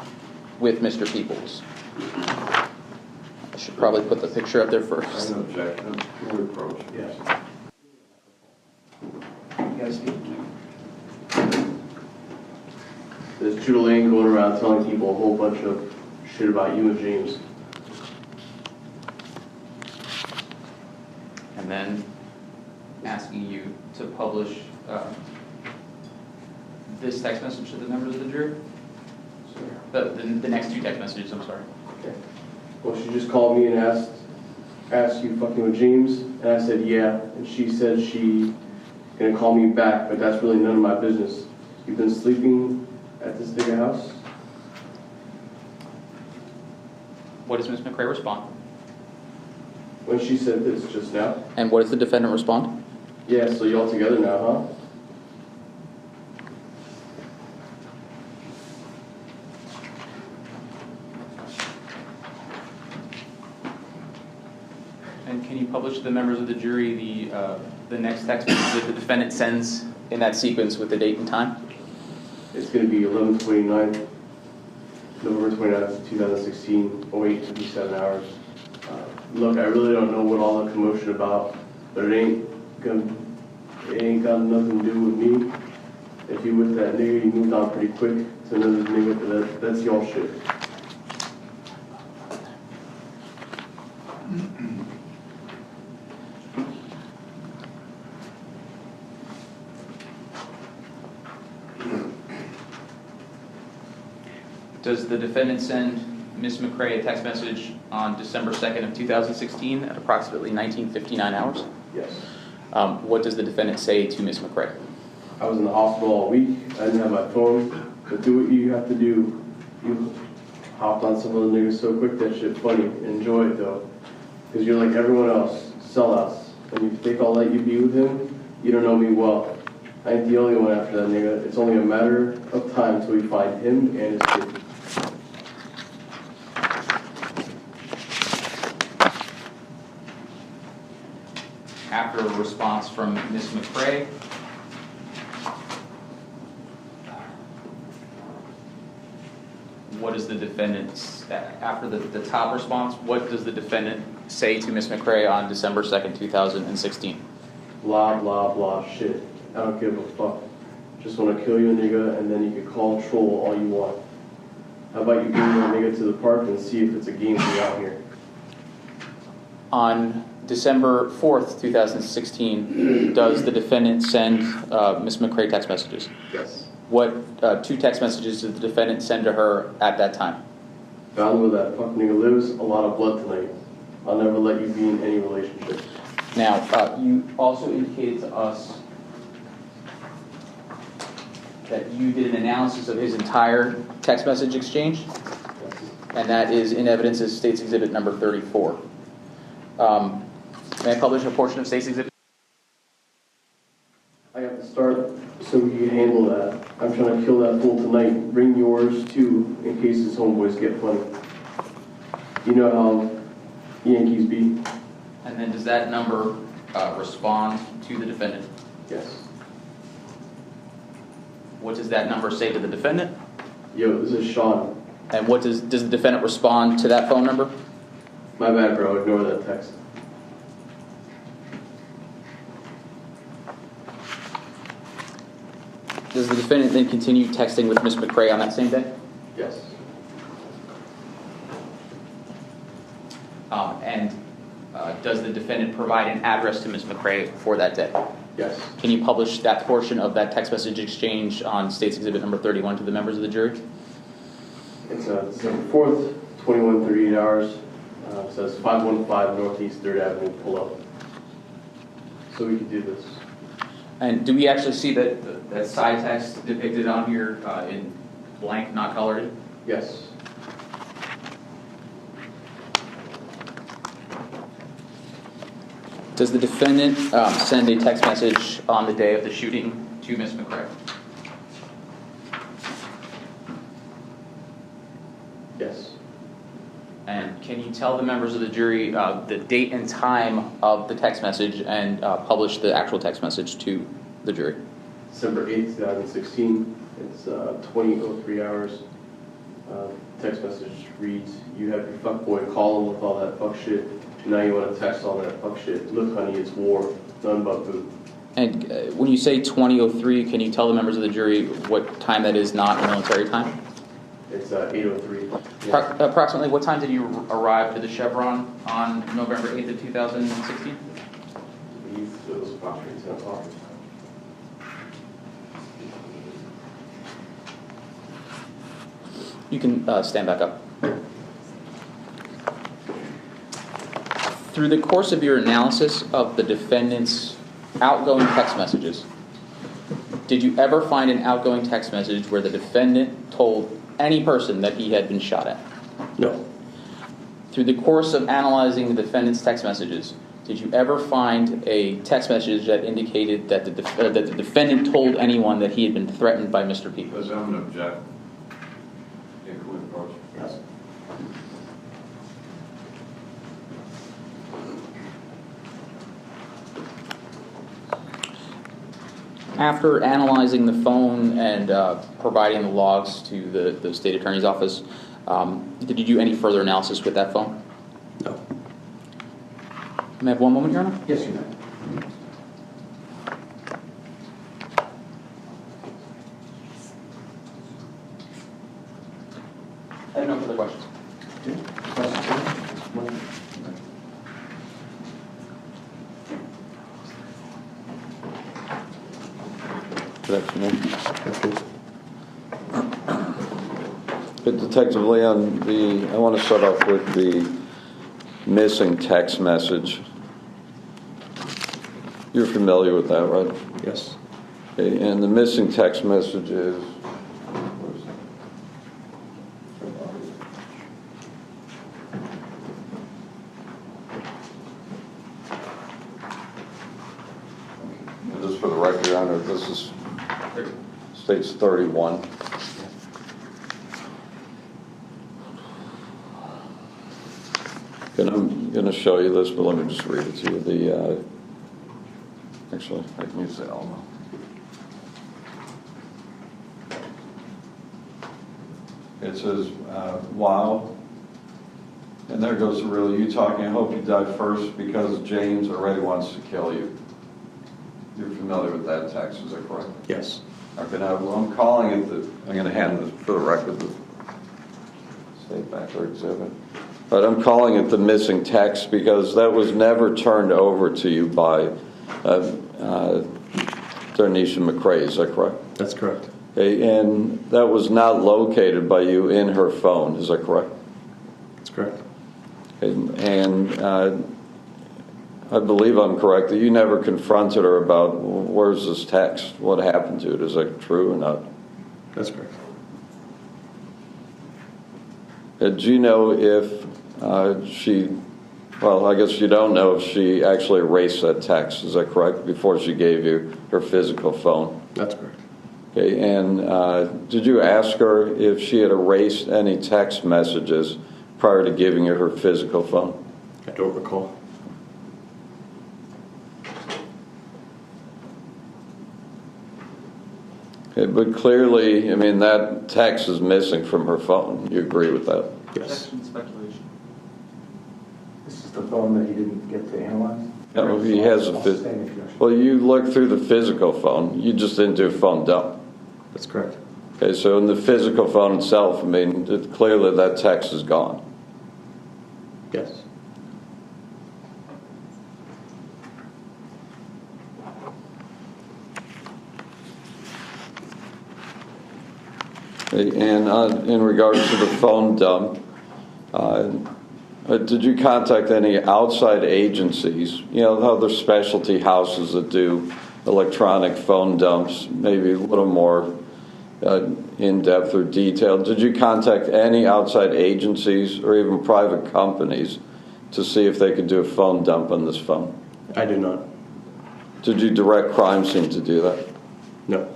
with Mr. Peoples? I should probably put the picture up there first. An objection. Can we approach? Yes. You guys speak. There's Judah Lane going around telling people a whole bunch of shit about you and James. And then asking you to publish this text message to the members of the jury? The next two text messages, I'm sorry. Okay. Well, she just called me and asked asked you fucking with James? And I said, yeah. And she said she gonna call me back, but that's really none of my business. You've been sleeping at this nigga house? What does Ms. McRae respond? When she said this just now? And what does the defendant respond? Yeah, so y'all together now, huh? And can you publish to the members of the jury the next text message that the defendant sends in that sequence with the date and time? It's gonna be 11/29, November 29th, 2016, 08:57 hours. Look, I really don't know what all the commotion about, but it ain't got nothing to do with me. If you with that nigga, you moved on pretty quick to another nigga, but that's y'all shit. Does the defendant send Ms. McRae a text message on December 2nd of 2016 at approximately 19:59 hours? Yes. What does the defendant say to Ms. McRae? I was in the hospital all week. I didn't have my phone, but do what you have to do. You hopped on some of the niggas so quick, that shit funny. Enjoy it though, because you're like everyone else, sellouts. And you think I'll let you be with him? You don't know me well. I ain't the only one after that nigga. It's only a matter of time till we find him and his kid. After a response from Ms. McRae, what does the defendant, after the top response, what does the defendant say to Ms. McRae on December 2nd, 2016? Blah, blah, blah shit. I don't give a fuck. Just want to kill you, nigga, and then you can call troll all you want. How about you bring that nigga to the park and see if it's a game for you out here? On December 4th, 2016, does the defendant send Ms. McRae text messages? Yes. What two text messages did the defendant send to her at that time? Found where that fuck nigga lives, a lot of blood tonight. I'll never let you be in any relationship. Now, you also indicated to us that you did an analysis of his entire text message exchange, and that is in evidence as State's Exhibit number 34. May I publish a portion of State's Exhibit? I have to start so you can handle that. I'm trying to kill that fool tonight. Bring yours too, in case his homeboys get funny. You know how Yankees be. And then does that number respond to the defendant? Yes. What does that number say to the defendant? Yo, this is Sean. And what does the defendant respond to that phone number? My bad, bro. Ignore that text. Does the defendant then continue texting with Ms. McRae on that same day? Yes. Does the defendant provide an address to Ms. McRae for that day? Yes. Can you publish that portion of that text message exchange on State's Exhibit number 31 to the members of the jury? It's December 4th, 21:38 hours. It says 515 Northeast 3rd Avenue, pull up. So we can do this. And do we actually see that side text depicted on here in blank, not colored? Yes. Does the defendant send a text message on the day of the shooting to Ms. McRae? Yes. And can you tell the members of the jury the date and time of the text message and publish the actual text message to the jury? December 8th, 2016. It's 20:03 hours. Text message reads, "You have your fuckboy calling with all that fuck shit. Now you want to text all that fuck shit. Look, honey, it's war. None but food." And when you say 20:03, can you tell the members of the jury what time that is, not military time? It's 8:03. Approximately what time did you arrive to the Chevron on November 8th of 2016? I believe it was approximately 10 o'clock. You can stand back up. Through the course of your analysis of the defendant's outgoing text messages, did you ever find an outgoing text message where the defendant told any person that he had been shot at? No. Through the course of analyzing the defendant's text messages, did you ever find a text message that indicated that the defendant told anyone that he had been threatened by Mr. Peoples? Does anyone object? Okay, can we approach? Yes. After analyzing the phone and providing the logs to the state attorney's office, did you do any further analysis with that phone? No. May I have one moment, Your Honor? Yes, you may. I have no further questions. Okay. Questions? Good afternoon. Detective Leon, I want to start off with the missing text message. You're familiar with that, right? Yes. Okay, and the missing text message is... Just for the record, Your Honor, this is states 31. And I'm going to show you this, but let me just read it to you. Actually, I can use the Alma. It says, wow. And there goes the real you talking. I hope you die first because James already wants to kill you. You're familiar with that text, is that correct? Yes. Okay, now I'm calling it I'm going to hand this for the record, the state backer exhibit. But I'm calling it the missing text because that was never turned over to you by Darnisha McCrae, is that correct? That's correct. Okay, and that was not located by you in her phone, is that correct? That's correct. And I believe I'm correct that you never confronted her about where's this text, what happened to it, is that true or not? That's correct. Do you know if well, I guess you don't know if she actually erased that text, is that correct, before she gave you her physical phone? That's correct. Okay, and did you ask her if she had erased any text messages prior to giving you her physical phone? I don't recall. Okay, but clearly, I mean, that text is missing from her phone. You agree with that? Yes. Speculation. This is the phone that you didn't get to analyze? No, he has a well, you looked through the physical phone. You just didn't do a phone dump. That's correct. Okay, so in the physical phone itself, I mean, clearly that text is gone. Yes. Okay, and in regards to the phone dump, did you contact any outside agencies, other specialty houses that do electronic phone dumps, maybe a little more in-depth or detailed? Did you contact any outside agencies or even private companies to see if they could do a phone dump on this phone? I did not. Did you direct crime scene to do that? No.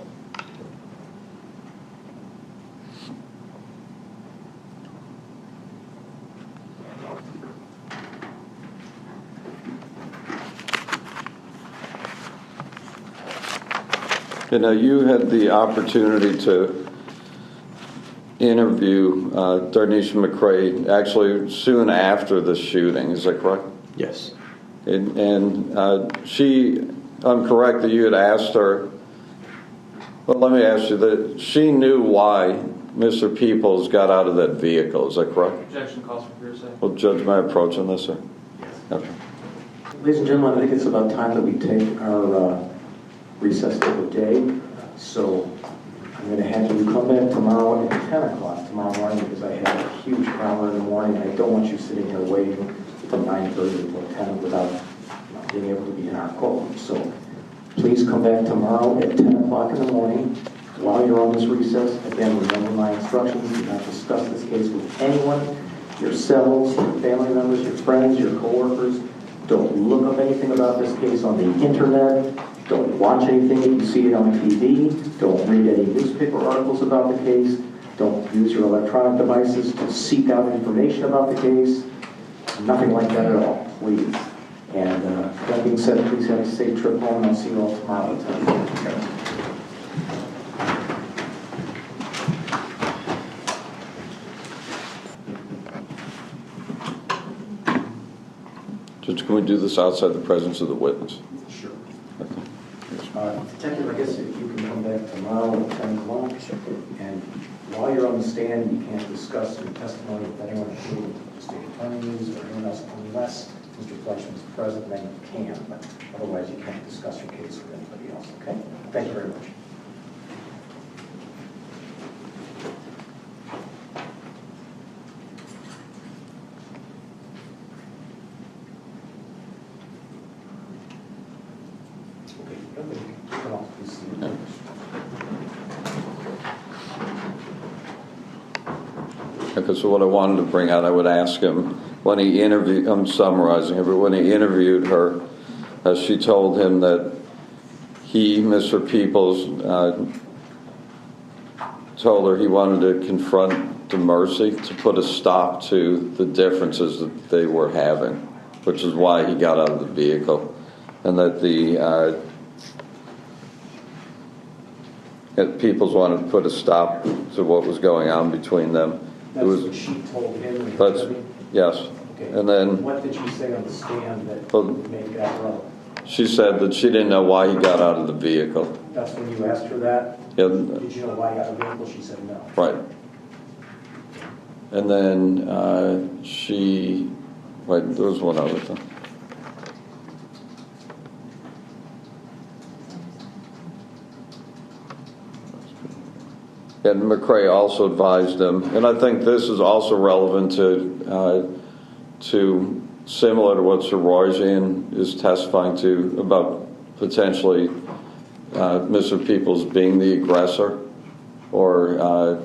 Now, you had the opportunity to interview Darnisha McCrae actually soon after the shooting, is that correct? Yes. And I'm correct that you had asked her, well, let me ask you that she knew why Mr. Peoples got out of that vehicle, is that correct? Objection calls for hearsay. Well, Judge, my approach on this, sir? Yes. Okay. Ladies and gentlemen, I think it's about time that we take our recess for the day. So I'm going to have you come back tomorrow at 10 o'clock tomorrow morning because I have a huge crowd in the morning. I don't want you sitting here waiting from 9:30 until 10 without being able to be in our courtroom. So please come back tomorrow at 10 o'clock in the morning while you're on this recess. Again, remember my instructions. Do not discuss this case with anyone, yourselves, your family members, your friends, your coworkers. Don't look up anything about this case on the internet. Don't watch anything if you see it on TV. Don't read any newspaper articles about the case. Don't use your electronic devices to seek out information about the case. Nothing like that at all, please. And that being said, please have a safe trip home, and I'll see you all tomorrow at 10. Judge, can we do this outside the presence of the witness? Sure. Detective, I guess if you can come back tomorrow at 10 o'clock, and while you're on the stand, you can't discuss your testimony with anyone, including the state attorneys or anyone else, unless Mr. Fleischman is present, then you can, but otherwise you can't discuss your case with anybody else, okay? Thank you very much. Okay, so what I wanted to bring out, I would ask him, when he interviewed, I'm summarizing it, but when he interviewed her, she told him that he, Mr. Peoples, told her he wanted to confront Dumercy to put a stop to the differences that they were having, which is why he got out of the vehicle, and that that Peoples wanted to put a stop to what was going on between them. That's what she told him? Yes. Okay. And then, what did she say on the stand that made that relevant? She said that she didn't know why he got out of the vehicle. That's when you asked her that? Yeah. Did you know why he got out of the vehicle? She said no. Right. And then there was one other thing. And McCrae also advised him, and I think this is also relevant to similar to what Sorojian is testifying to about potentially Mr. Peoples being the aggressor, or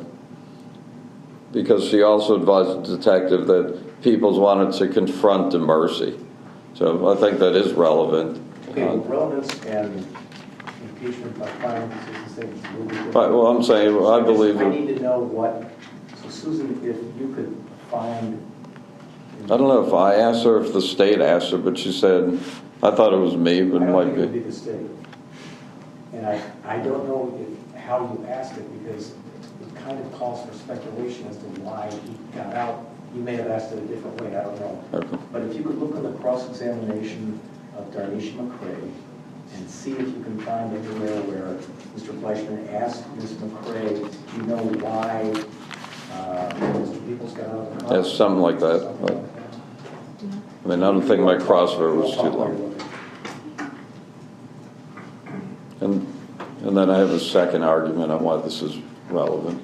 because she also advised the detective that Peoples wanted to confront Dumercy. So I think that is relevant. Okay, relevance and impeachment by crime is the same. Well, I'm saying, I believe I need to know what, so Susan, if you could find... I don't know if I asked her, if the state asked her, but she said, I thought it was me, but it might be. I don't think it would be the state. And I don't know how you asked it, because it kind of calls for speculation as to why he got out. You may have asked it a different way, I don't know. Okay. But if you could look at the cross-examination of Darnisha McCrae and see if you can find anywhere where Mr. Fleischman asked Ms. McCrae, do you know why Mr. Peoples got out of the car? Yeah, something like that. I mean, I don't think my crossword was too long. And then I have a second argument on why this is relevant.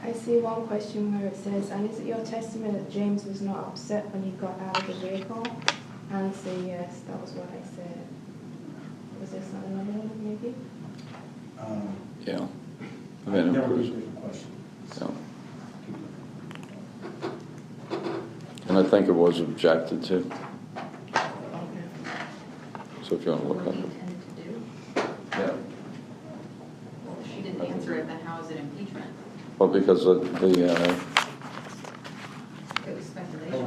I see one question where it says, and is it your testimony that James was not upset when he got out of the vehicle? Answer, yes, that was what I said. Was there another one, maybe? Yeah. I That mean, would be a different question. yeah. And I think it was objected to. So if you want to look What at do you it. intend to do? Yeah. Well, if she didn't answer it, then how is it impeachment? Well, because of the It was Hold speculation. on,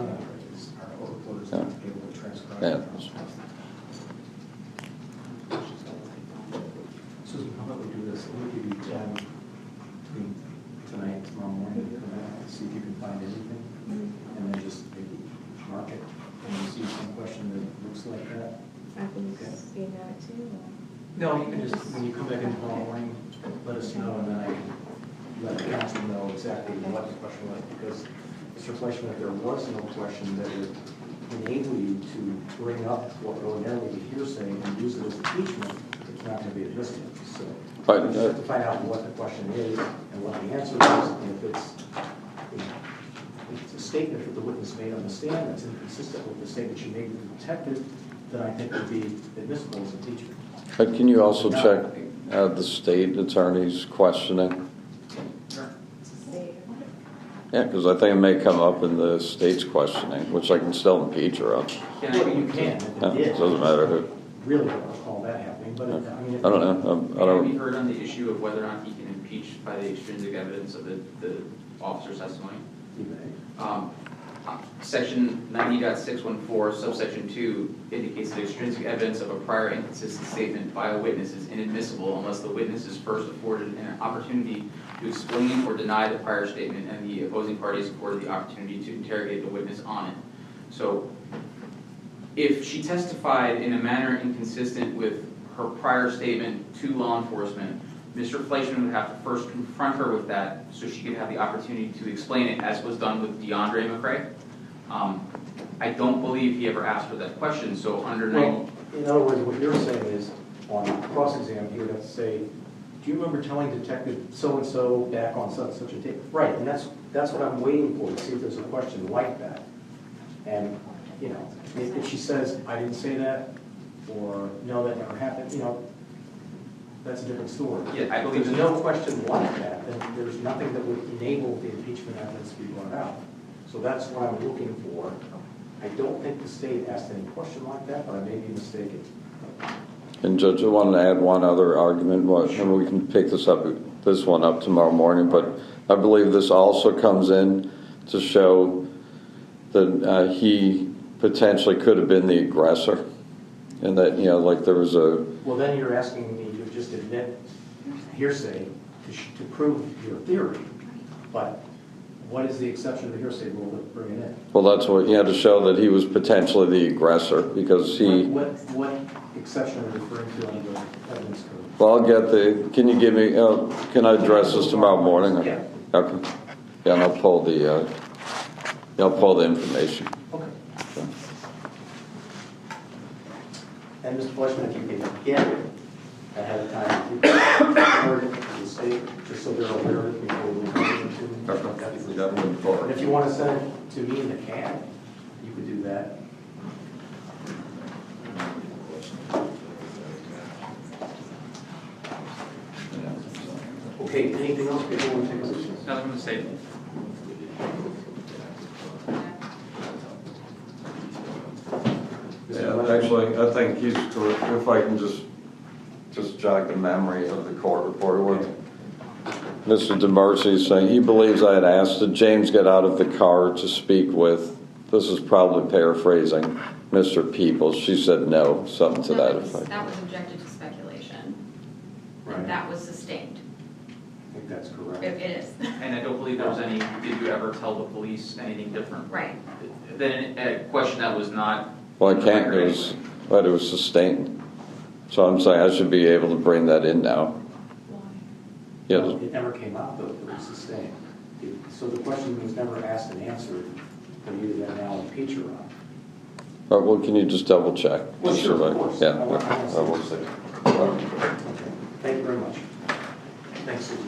our reporters Yeah. not able to transcribe. Yeah. Susan, how about we do this? Let me give you time between tonight and tomorrow morning to come back and see if you can find anything. And then just maybe mark it. And you see some question that looks like that. I can Okay. see that too. No, you can just, when you come back in tomorrow morning, let us know, and then I can let the council know exactly what the question was. Because, Mr. Fleischman, if there was no question that would enable you to bring up what would ordinarily be hearsay and use it as impeachment, it's not going to be admissible. So But, You just have to find out what the question is and what the answer is, and if it's, you know, if it's a statement that the witness made on the stand that's inconsistent with the statement she made to the detective, then I think would be admissible as impeachment. but can you also check the state attorney's questioning? Yeah, because I think it may come up in the state's questioning, which I can still impeach her on. Well, you can, if Yeah, it did. it doesn't matter who. Really don't recall that happening, but I mean. if- I don't know. I Have we don't. heard on the issue of whether or not he can impeach by the extrinsic evidence of the officer's testimony? You may. Section 90.614, subsection 2 indicates that extrinsic evidence of a prior inconsistent statement by a witness is inadmissible unless the witness is first afforded an opportunity to explain or deny the prior statement and the opposing party is afforded the opportunity to interrogate the witness on it. So if she testified in a manner inconsistent with her prior statement to law enforcement, Mr. Fleischman would have to first confront her with that so she could have the opportunity to explain it, as was done with DeAndre McCrae. I don't believe he ever asked her that question, so under 90... Well, in other words, what you're saying is, on cross-exam, you would have to say, do you remember telling Detective so-and-so back on such a tape? Right, and that's what I'm waiting for, to see if there's a question like that. And, you know, if she says, I didn't say that, or no, that never happened, you know, that's a different story. Yeah, I believe If there's no question like that, then there's nothing that would enable the impeachment evidence to be brought out. So that's what I'm looking for. I don't think the state asked any question like that, but I may be mistaken. And Judge, I wanted to add one other argument, and we can pick this one up tomorrow morning, but I believe this also comes in to show that he potentially could have been the aggressor, and that, you know, like there was a... Well, then you're asking me to just admit hearsay to prove your theory, but what is the exception to the hearsay rule that bring it in? Well, that's what he had to show, that he was potentially the aggressor, because he... What exception are you referring to under the evidence code? Well, I'll get the... Can you give me... can I address this tomorrow morning? Yeah. Okay. Yeah, and I'll pull the information. Okay. And Mr. Fleischman, if you can get it ahead of time, you can forward it to the state, just so they're aware of it before we come into it. And if you want to send it to me in the CAD, you could do that. Okay, anything else before we take positions? Nothing from the state. Yeah, actually, I think he's correct. If I can just jog the memory of the court reporter with Mr. Dumercy saying he believes I had asked did James get out of the car to speak with, this is probably paraphrasing, Mr. Peoples. She said no, something to that effect. That was objected to speculation, Right. and that was sustained. I think that's correct. It is. And I don't believe there was any, did you ever tell the police anything different? Right. Then a question that was not... Well, I can't, but it was sustained. So I'm saying I should be able to bring that in now. Yeah. Well, it never came out, though, that it was sustained. So the question was never asked and answered for you to then now impeach her on. But, well, can you just double check? Well, Just sure, so of I- course. Yeah, I want to I will see. Okay. Thank you very much. Thanks, Susan.